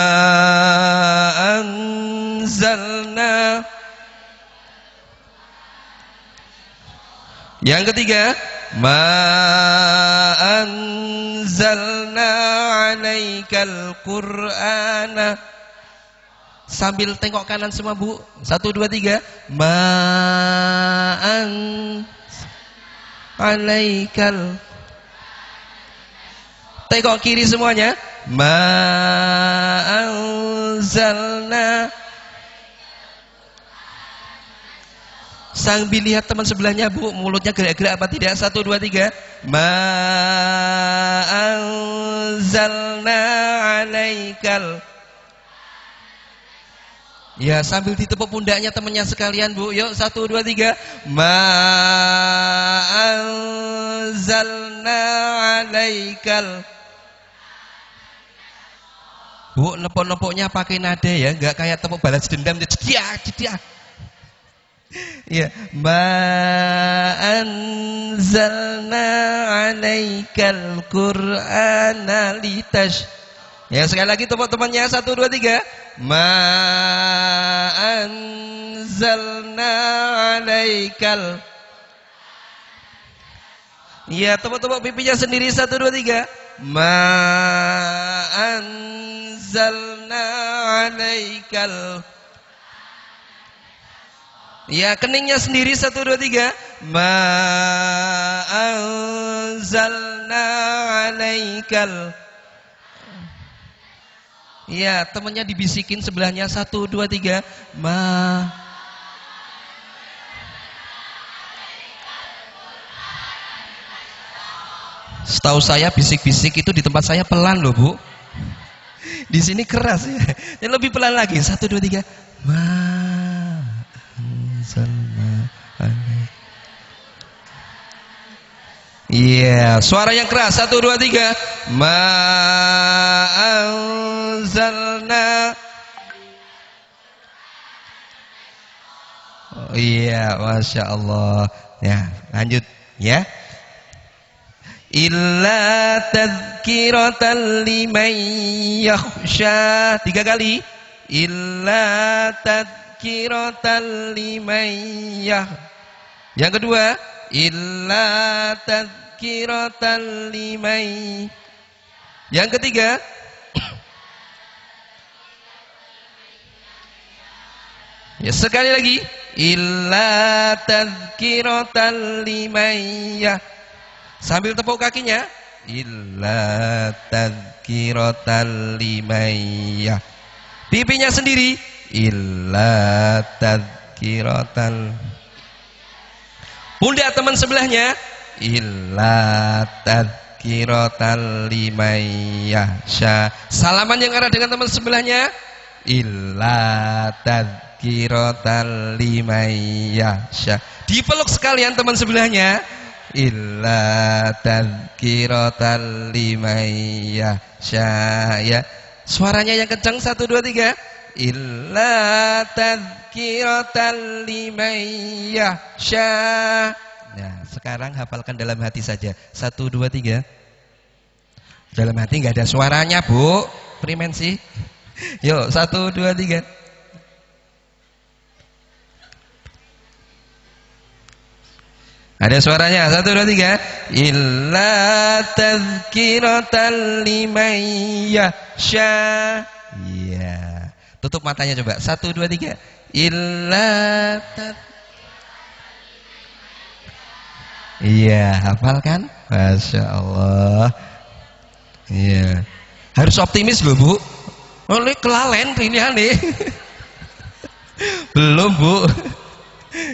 anzalna. Yang ketiga, ma anzalna 'alaikal qur'ana. Sambil tengok kanan semua Bu. 1 2 3. Ma anzalna. Tengok kiri semuanya. Ma anzalna. Sambil lihat teman sebelahnya Bu, mulutnya gerak-gerak apa tidak? 1 2 3. Ma anzalna 'alaikal. Ya, sambil ditepuk pundaknya temannya sekalian Bu. Yuk 1 2 3. Ma anzalna 'alaikal. Bu, nepok-nepoknya pakai nada ya, nggak kayak tepuk balas dendam. Cedia. Ya, ma anzalna 'alaikal qur'ana litash. Ya, sekali lagi teman-temannya 1 2 3. Ma anzalna 'alaikal. Ya, tepuk-tepuk pipinya sendiri 1 2 3. Ma anzalna 'alaikal. Ya, keningnya sendiri 1 2 3. Ma anzalna 'alaikal. Ya, temannya dibisikin sebelahnya 1 2 3. Ma. Setahu saya bisik-bisik itu di tempat saya pelan loh, Bu. Di sini keras ya. Yang lebih pelan lagi. 1 2 3. Ma anzalna 'alaikal. Iya, suara yang keras 1 2 3. Ma anzalna. Oh, iya, Masya Allah. Ya, lanjut ya. Illa tadhkiratan liman yakhsha. 3 kali. Illa tadhkiratan liman yakhsha. Yang kedua, illa tadhkiratan liman. Yang ketiga, ya sekali lagi, illa tadhkiratan liman. Sambil tepuk kakinya, illa tadhkiratan liman. Pipinya sendiri, illa tadhkiratan. Pundak teman sebelahnya, illa tadhkiratan liman yahsha. Salaman yang arah dengan teman sebelahnya, illa tadhkiratan liman yahsha. Dipeluk sekalian teman sebelahnya, illa tadhkiratan liman yahsha. Ya, suaranya yang kencang 1 2 3. Illa tadhkiratan liman yahsha. Nah, sekarang hafalkan dalam hati saja. 1 2 3. Dalam hati nggak ada suaranya, Bu. Primen sih. Yuk, 1 2 3. Ada suaranya. 1 2 3. Illa tadhkiratan liman yahsha. Iya. Tutup matanya coba. 1 2 3. Illa Iya, hafal kan? Masya Allah. Iya. Harus optimis loh, Bu. Oleh kelalen pilihan nih. Belum, Bu.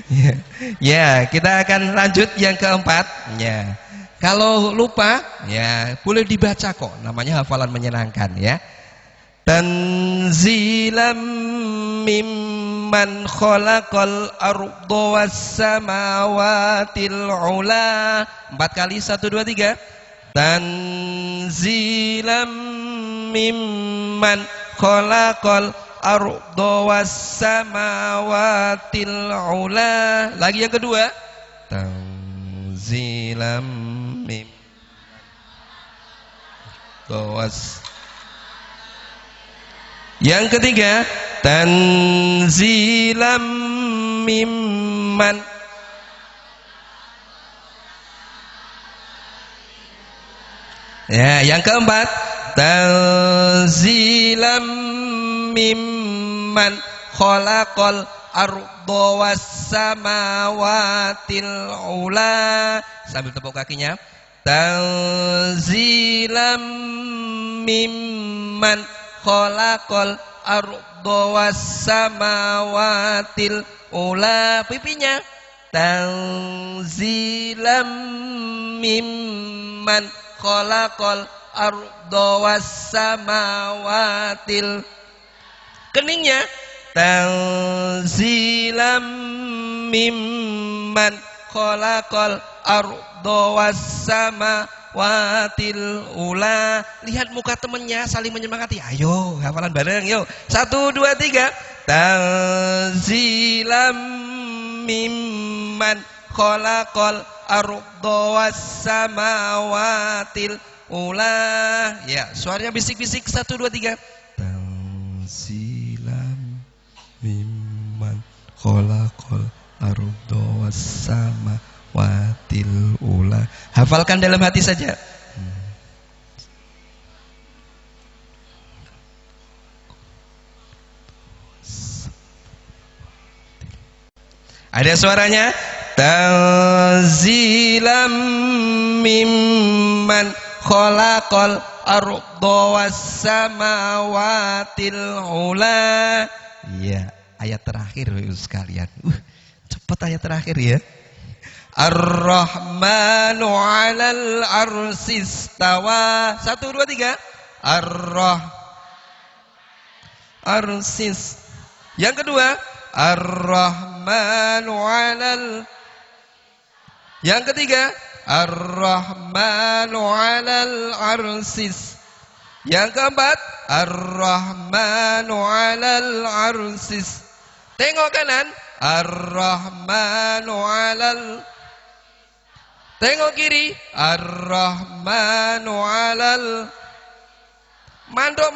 Ya. Ya, kita akan lanjut yang keempat. Ya. Kalau lupa, ya boleh dibaca kok. Namanya hafalan menyenangkan ya. Tanzilam mimman khalaqal arda was samawatil ula. 4 kali. 1 2 3. Tanzilam mimman khalaqal arda was samawatil ula. Lagi yang kedua. Tanzilam mimman was. Yang ketiga, tanzilam mimman. Ya, yang keempat, tanzilam mimman khalaqal arda was samawatil ula. Sambil tepuk kakinya. Tanzilam mimman khalaqal arda was samawatil ula. Pipinya. Tanzilam mimman khalaqal arda was samawatil. Keningnya. Tanzilam mimman khalaqal arda was samawatil ula. Lihat muka temennya saling menyemangati. Ayo hafalan bareng yuk. 1 2 3. Tanzilam mimman khalaqal arda was samawatil ula. Ya, suaranya bisik-bisik. 1 2 3. Tanzilam mimman khalaqal arda was samawatil ula. Hafalkan dalam hati saja. Ada suaranya? Tanzilam mimman khalaqal arda was samawatil ula. Iya, ayat terakhir Ibu sekalian. Cepat ayat terakhir ya. Ar-Rahmanu 'alal 'arsy istawa. 1 2 3. Arsis. Yang kedua, Ar-Rahmanu 'alal. Yang ketiga, Ar-Rahmanu 'alal 'arsis. Yang keempat, Ar-Rahmanu 'alal 'arsis. Tengok kanan, Ar-Rahmanu 'alal. Tengok kiri, Ar-Rahmanu 'alal. Mandok,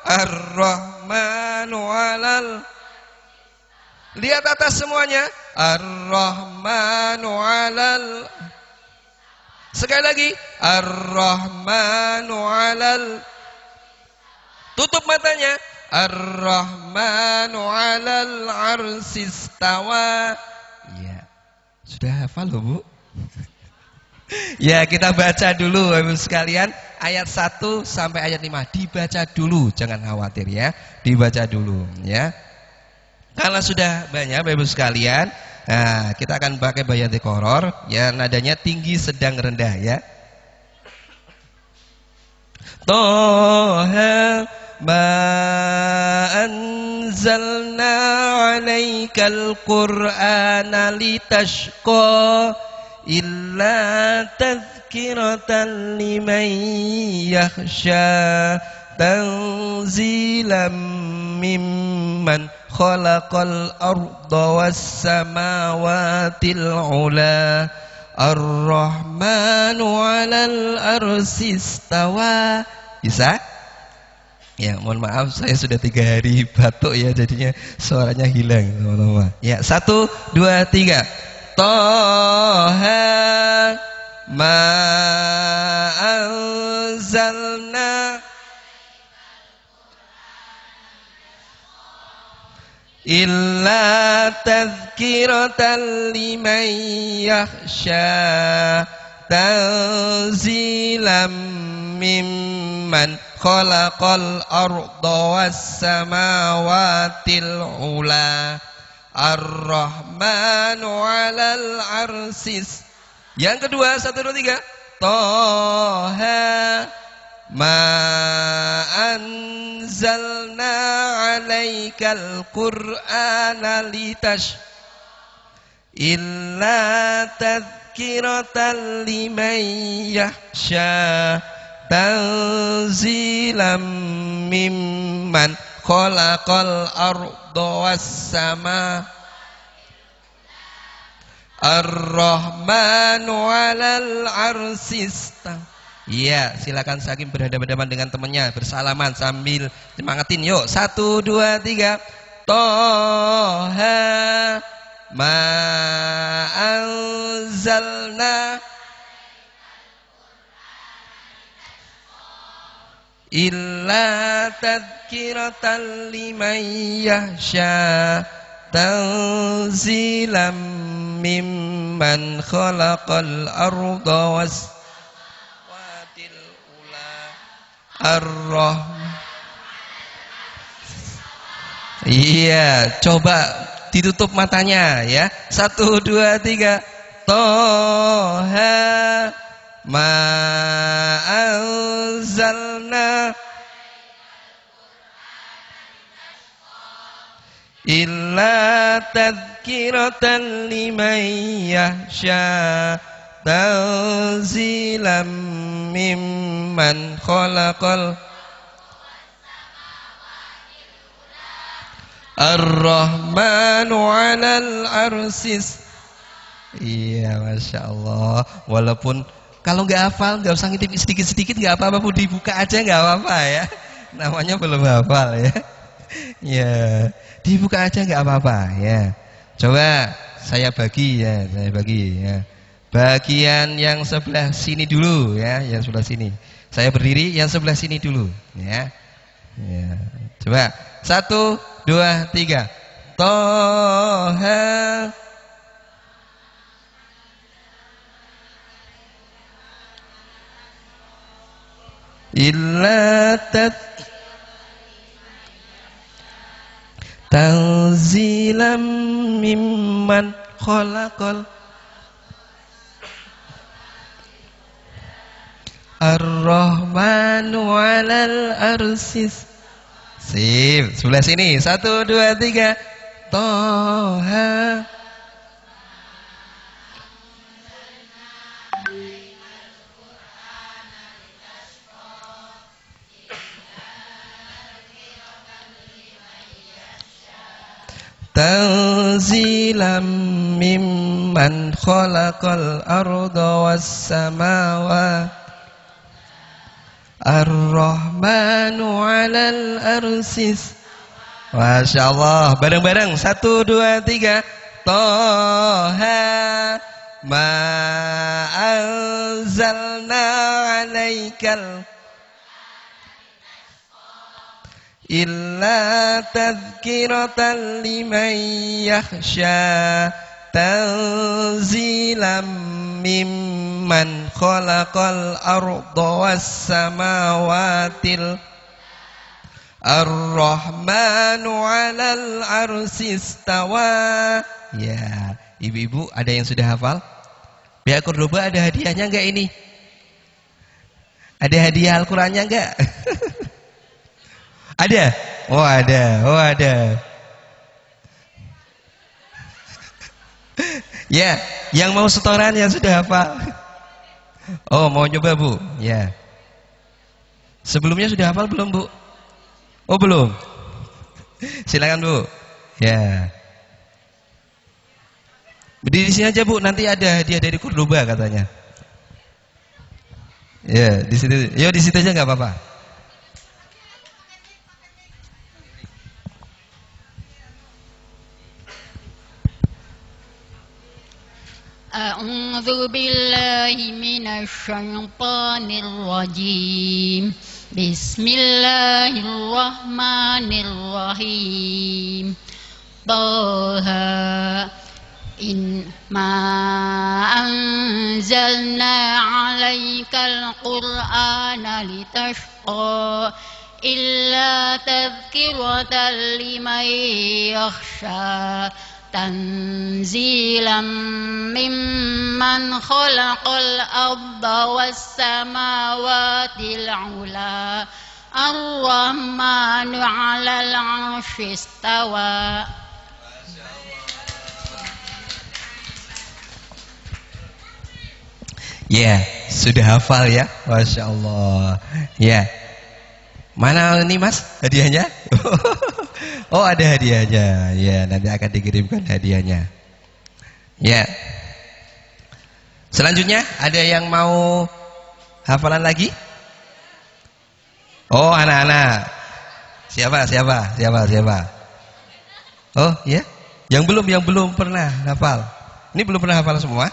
Ar-Rahmanu 'alal. Lihat atas semuanya, Ar-Rahmanu 'alal. Sekali lagi, Ar-Rahmanu 'alal. Tutup matanya, Ar-Rahmanu 'alal 'arsy istawa. Ya, sudah hafal loh Bu? Ya, kita baca dulu Ibu sekalian, ayat 1 sampai ayat 5 dibaca dulu, jangan khawatir ya, dibaca dulu ya. Kalau sudah banyak Bapak Ibu sekalian, nah, kita akan pakai bayati koror ya, nadanya tinggi sedang rendah ya. Toha ma anzalna 'alaikal qur'ana litashqa illa tadhkiratan liman yakhsha tanzilam mimman khalaqal arda was samawatil ula. Ar-Rahmanu 'alal 'arsy istawa. Bisa? Ya, mohon maaf saya sudah 3 hari batuk ya, jadinya suaranya hilang teman-teman. Ya, 1 2 3. Toha ma anzalna illa tadhkiratan liman yakhsha tanzilam mimman khalaqal arda was samawatil ula. Ar-Rahmanu 'alal 'arsy. Yang kedua, 1 2 3. Toha ma anzalna 'alaikal qur'ana litash illa tadhkiratan liman yakhsha tanzilam mimman khalaqal arda was sama. Ar-Rahmanu 'alal 'arsy istawa. Iya, silakan saking berhadapan-hadapan dengan temannya, bersalaman sambil semangatin. Yuk, 1 2 3. Toha ma anzalna illa tadhkiratan liman yakhsha tanzilam mimman khalaqal arda was watil ula. Ar-Rahman. Iya, coba ditutup matanya ya. 1 2 3. Toha ma anzalna illa tadhkiratan liman yakhsha tanzilam mimman khalaqal Ar-Rahmanu 'alal arsis. Iya, Masya Allah. Walaupun kalau nggak hafal, nggak usah ngintip sedikit-sedikit, nggak apa-apa, Bu, dibuka aja nggak apa-apa ya. Namanya belum hafal ya. Ya, dibuka aja nggak apa-apa ya. Coba saya bagi ya, Bagian yang sebelah sini dulu ya, yang sebelah sini. Saya berdiri, yang sebelah sini dulu ya. Ya. Coba 1, 2, 3. Toha. Illa tanzilam mimman khalaqal Ar-Rahmanu 'alal arsis. Sip, sebelah sini. 1, 2, 3. Toha. Tanzilam mimman khalaqal arda was samawati. Ar-Rahmanu 'alal arsis. Masya Allah. Bareng-bareng. 1, 2, 3. Toha ma anzalna 'alaikal illa tadhkiratan liman yakhsha. Tanzilam mimman khalaqal arda was samawatil. Ar-Rahmanu 'alal arsi istawa. Ya, ibu-ibu ada yang sudah hafal? Pihak Cordoba ada hadiahnya enggak ini? Ada hadiah Al-Qur'annya enggak? Ada? Oh ada, oh ada. Ya, yang mau setoran yang sudah hafal. Oh, mau nyoba, Bu? Ya. Sebelumnya sudah hafal belum, Bu? Oh, belum. Silakan, Bu. Ya. Berdiri di sini aja, Bu. Nanti ada hadiah dari Cordoba katanya. Ya, di situ. Yo, di situ aja nggak apa-apa. أعوذ بالله من الشيطان الرجيم بسم الله الرحمن الرحيم طه إنما أنزلنا عليك القرآن لتشقى إلا تذكرة لمن يخشى تنزيلا ممن خلق الأرض والسماوات العلى الرحمن على العرش استوى. Ya, sudah hafal ya, Masya Allah. Ya, mana ini Mas hadiahnya? Oh, ada hadiahnya. Ya, nanti akan dikirimkan hadiahnya. Ya. Selanjutnya ada yang mau hafalan lagi? Oh, anak-anak. Siapa? Oh, ya. Yang belum pernah hafal. Ini belum pernah hafal semua?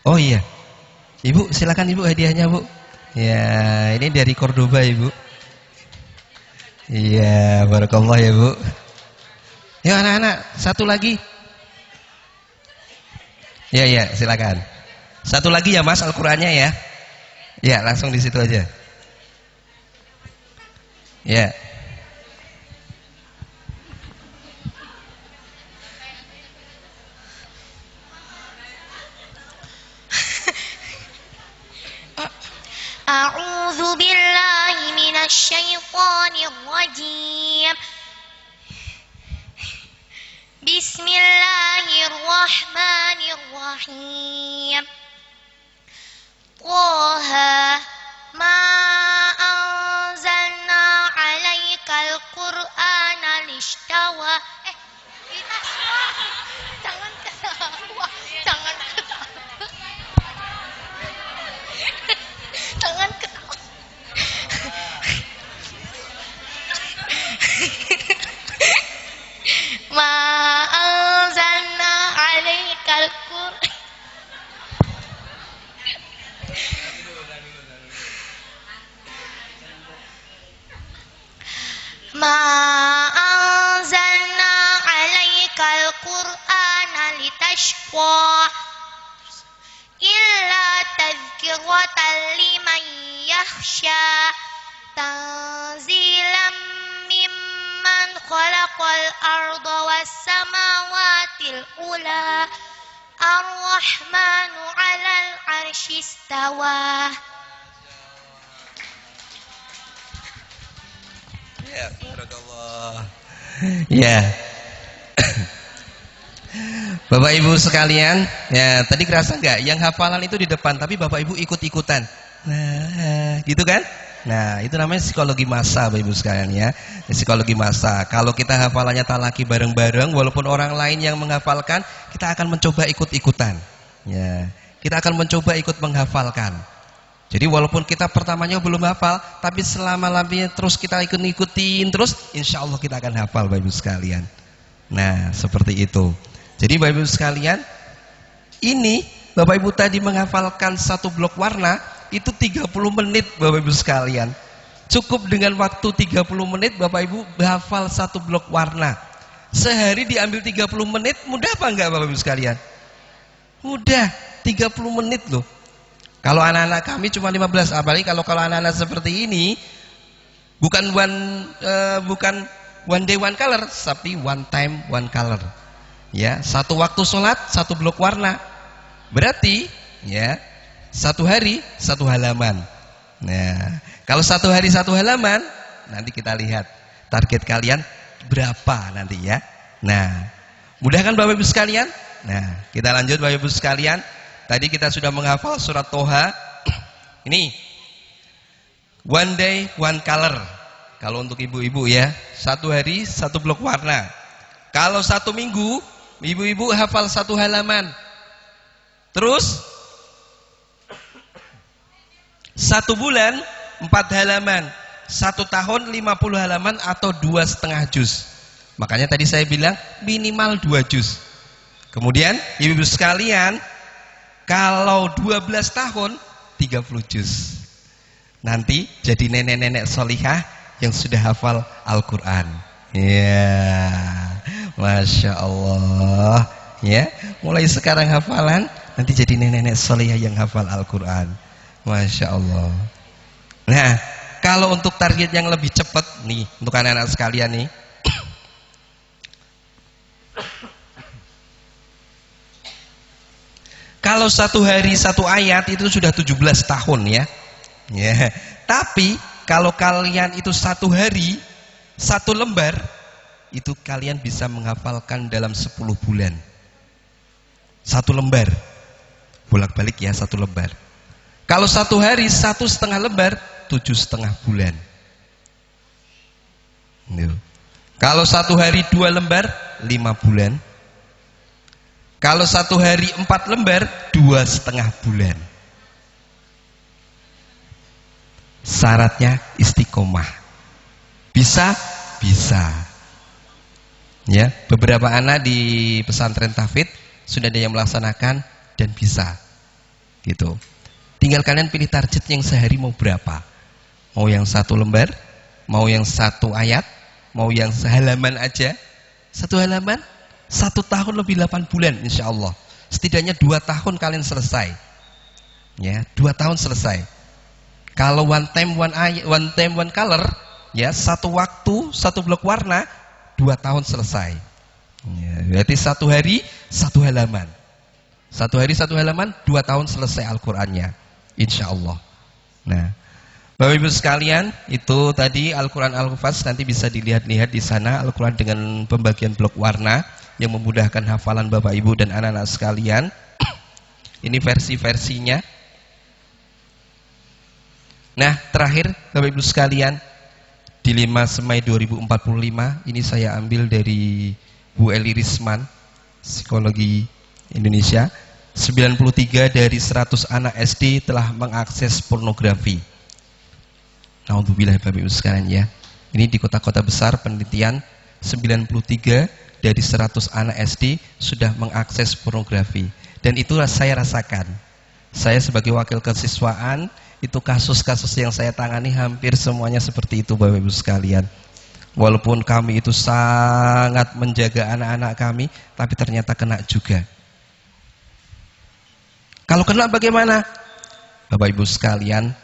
Oh iya. Ibu, silakan Ibu hadiahnya, Bu. Ya, ini dari Cordoba, Ibu. Iya, barakallah ya, Bu. Ya, anak-anak, satu lagi. Ya, silakan. Satu lagi ya, Mas, Al-Qur'annya ya. Ya, langsung di situ aja. Ya. أعوذ بالله من الشيطان الرجيم بسم الله الرحمن الرحيم طه ما أنزلنا عليك القرآن لتشقى Ma anzalna 'alaikal Qur'ana litashqa illa tadhkiratan liman yakhsha tanzilam mimman khalaqal arda was samawatil ula ar-rahmanu 'alal 'arsy istawa. Ya, barakallah. Ya. Bapak Ibu sekalian, ya tadi kerasa nggak? Yang hafalan itu di depan, tapi Bapak Ibu ikut-ikutan. Nah, gitu kan? Nah, itu namanya psikologi massa, Bapak Ibu sekalian ya. Psikologi massa. Kalau kita hafalannya talaki bareng-bareng, walaupun orang lain yang menghafalkan, kita akan mencoba ikut-ikutan. Ya, kita akan mencoba ikut menghafalkan. Jadi walaupun kita pertamanya belum hafal, tapi selama-lamanya terus kita ikutin terus, insya Allah kita akan hafal, Bapak Ibu sekalian. Nah, seperti itu. Jadi Bapak Ibu sekalian, ini Bapak Ibu tadi menghafalkan satu blok warna, itu 30 menit Bapak Ibu sekalian. Cukup dengan waktu 30 menit Bapak Ibu hafal satu blok warna. Sehari diambil 30 menit, mudah apa enggak Bapak Ibu sekalian? Mudah, 30 menit loh. Kalau anak-anak kami cuma 15, apalagi kalau anak-anak seperti ini bukan one day one color, tapi one time one color. Ya, satu waktu sholat satu blok warna. Berarti ya satu hari satu halaman. Nah, kalau satu hari satu halaman, nanti kita lihat target kalian berapa nanti ya. Nah, mudah kan Bapak Ibu sekalian? Nah, kita lanjut Bapak Ibu sekalian. Tadi kita sudah menghafal surat Toha. Ini one day one color. Kalau untuk ibu-ibu ya, satu hari satu blok warna. Kalau satu minggu, ibu-ibu hafal satu halaman. Terus satu bulan 4 halaman, 1 tahun 50 halaman atau 2,5 juz. Makanya tadi saya bilang minimal 2 juz. Kemudian ibu-ibu sekalian, kalau 12 tahun 30 juz. Nanti jadi nenek-nenek solihah yang sudah hafal Al-Quran. Ya, Masya Allah. Ya, mulai sekarang hafalan, nanti jadi nenek-nenek solihah yang hafal Al-Quran. Masya Allah. Nah, kalau untuk target yang lebih cepat nih, untuk anak-anak sekalian nih, kalau satu hari satu ayat itu sudah 17 tahun ya. Ya. Tapi kalau kalian itu satu hari satu lembar, itu kalian bisa menghafalkan dalam 10 bulan. Satu lembar. Bolak-balik ya, satu lembar. Kalau satu hari 1,5 lembar, 7,5 bulan. Kalau satu hari 2 lembar, 5 bulan. Kalau satu hari 4 lembar, 2,5 bulan. Syaratnya istiqomah. Bisa? Bisa. Ya, beberapa anak di pesantren tahfidz sudah ada yang melaksanakan dan bisa. Gitu. Tinggal kalian pilih target yang sehari mau berapa. Mau yang 1 lembar, mau yang 1 ayat, mau yang sehalaman aja. 1 halaman 1 tahun lebih 8 bulan insya Allah. Setidaknya 2 tahun kalian selesai. Ya, 2 tahun selesai. Kalau one time one color, ya, 1 waktu 1 blok warna, 2 tahun selesai. Ya, berarti 1 hari 1 halaman. 1 hari 1 halaman, 2 tahun selesai Al-Qur'annya. Insya Allah. Nah, Bapak Ibu sekalian, itu tadi Al-Quran Al-Hufaz, nanti bisa dilihat-lihat di sana Al-Quran dengan pembagian blok warna yang memudahkan hafalan Bapak Ibu dan anak-anak sekalian. Ini versi-versinya. Nah, terakhir Bapak Ibu sekalian, di 5 Semai 2045 ini saya ambil dari Bu Eli Risman, Psikologi Indonesia. 93 dari 100 anak SD telah mengakses pornografi. Alhamdulillah Bapak Ibu sekalian ya. Ini di kota-kota besar penelitian 93 dari 100 anak SD sudah mengakses pornografi. Dan itulah saya rasakan. Saya sebagai wakil kesiswaan, itu kasus-kasus yang saya tangani hampir semuanya seperti itu Bapak Ibu sekalian. Walaupun kami itu sangat menjaga anak-anak kami, tapi ternyata kena juga. Kalau kena bagaimana? Bapak Ibu sekalian,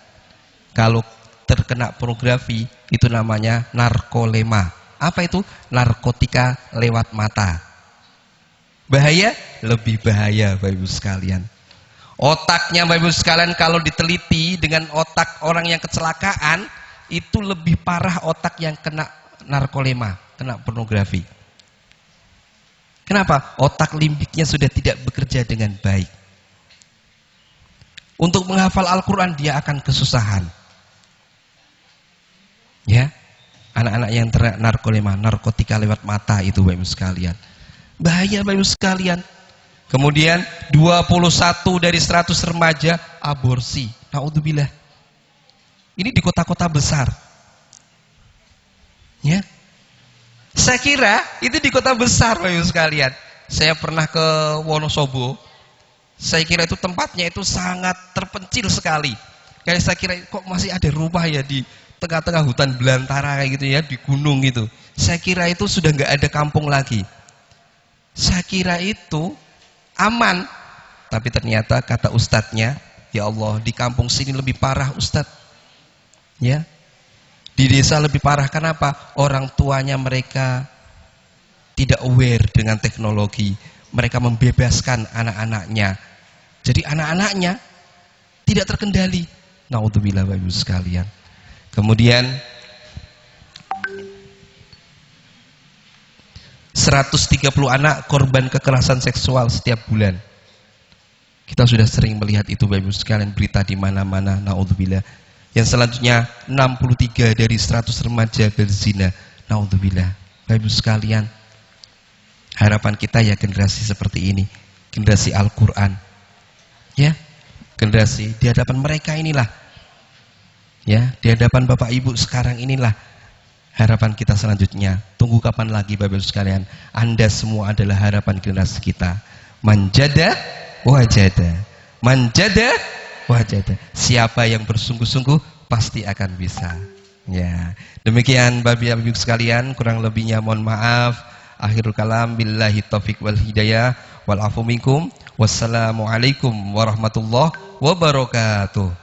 kalau terkena pornografi itu namanya narkolema. Apa itu? Narkotika lewat mata. Bahaya? Lebih bahaya Bapak Ibu sekalian. Otaknya Bapak Ibu sekalian kalau diteliti dengan otak orang yang kecelakaan, itu lebih parah otak yang kena narkolema, kena pornografi. Kenapa? Otak limbiknya sudah tidak bekerja dengan baik. Untuk menghafal Al-Quran dia akan kesusahan. Ya, anak-anak yang terkena narkolema, narkotika lewat mata itu Bapak Ibu sekalian. Bahaya Bapak Ibu sekalian. Kemudian 21 dari 100 remaja aborsi. Naudzubillah. Ini di kota-kota besar. Ya. Saya kira itu di kota besar Bapak Ibu sekalian. Saya pernah ke Wonosobo. Saya kira itu tempatnya itu sangat terpencil sekali. Kayak saya kira kok masih ada rumah ya di tengah-tengah hutan belantara kayak gitu ya, di gunung gitu. Saya kira itu sudah nggak ada kampung lagi. Saya kira itu aman. Tapi ternyata kata ustadznya, ya Allah, di kampung sini lebih parah ustadz. Ya. Di desa lebih parah. Kenapa? Orang tuanya mereka tidak aware dengan teknologi. Mereka membebaskan anak-anaknya. Jadi anak-anaknya tidak terkendali. Naudzubillah Bapak Ibu sekalian. Kemudian 130 anak korban kekerasan seksual setiap bulan. Kita sudah sering melihat itu Bapak Ibu sekalian, berita di mana-mana. Naudzubillah. Yang selanjutnya 63 dari 100 remaja berzina. Naudzubillah. Bapak Ibu sekalian, harapan kita ya generasi seperti ini, generasi Al-Quran. Ya, generasi di hadapan mereka inilah. Ya, di hadapan Bapak Ibu sekarang inilah harapan kita selanjutnya. Tunggu kapan lagi Bapak Ibu sekalian? Anda semua adalah harapan generasi kita. Manjada wajada. Manjada wajada. Siapa yang bersungguh-sungguh pasti akan bisa. Ya, demikian Bapak Ibu sekalian, kurang lebihnya mohon maaf. Akhirul kalam, billahi taufiq wal hidayah wal afu minkum. Wassalamualaikum warahmatullahi wabarakatuh.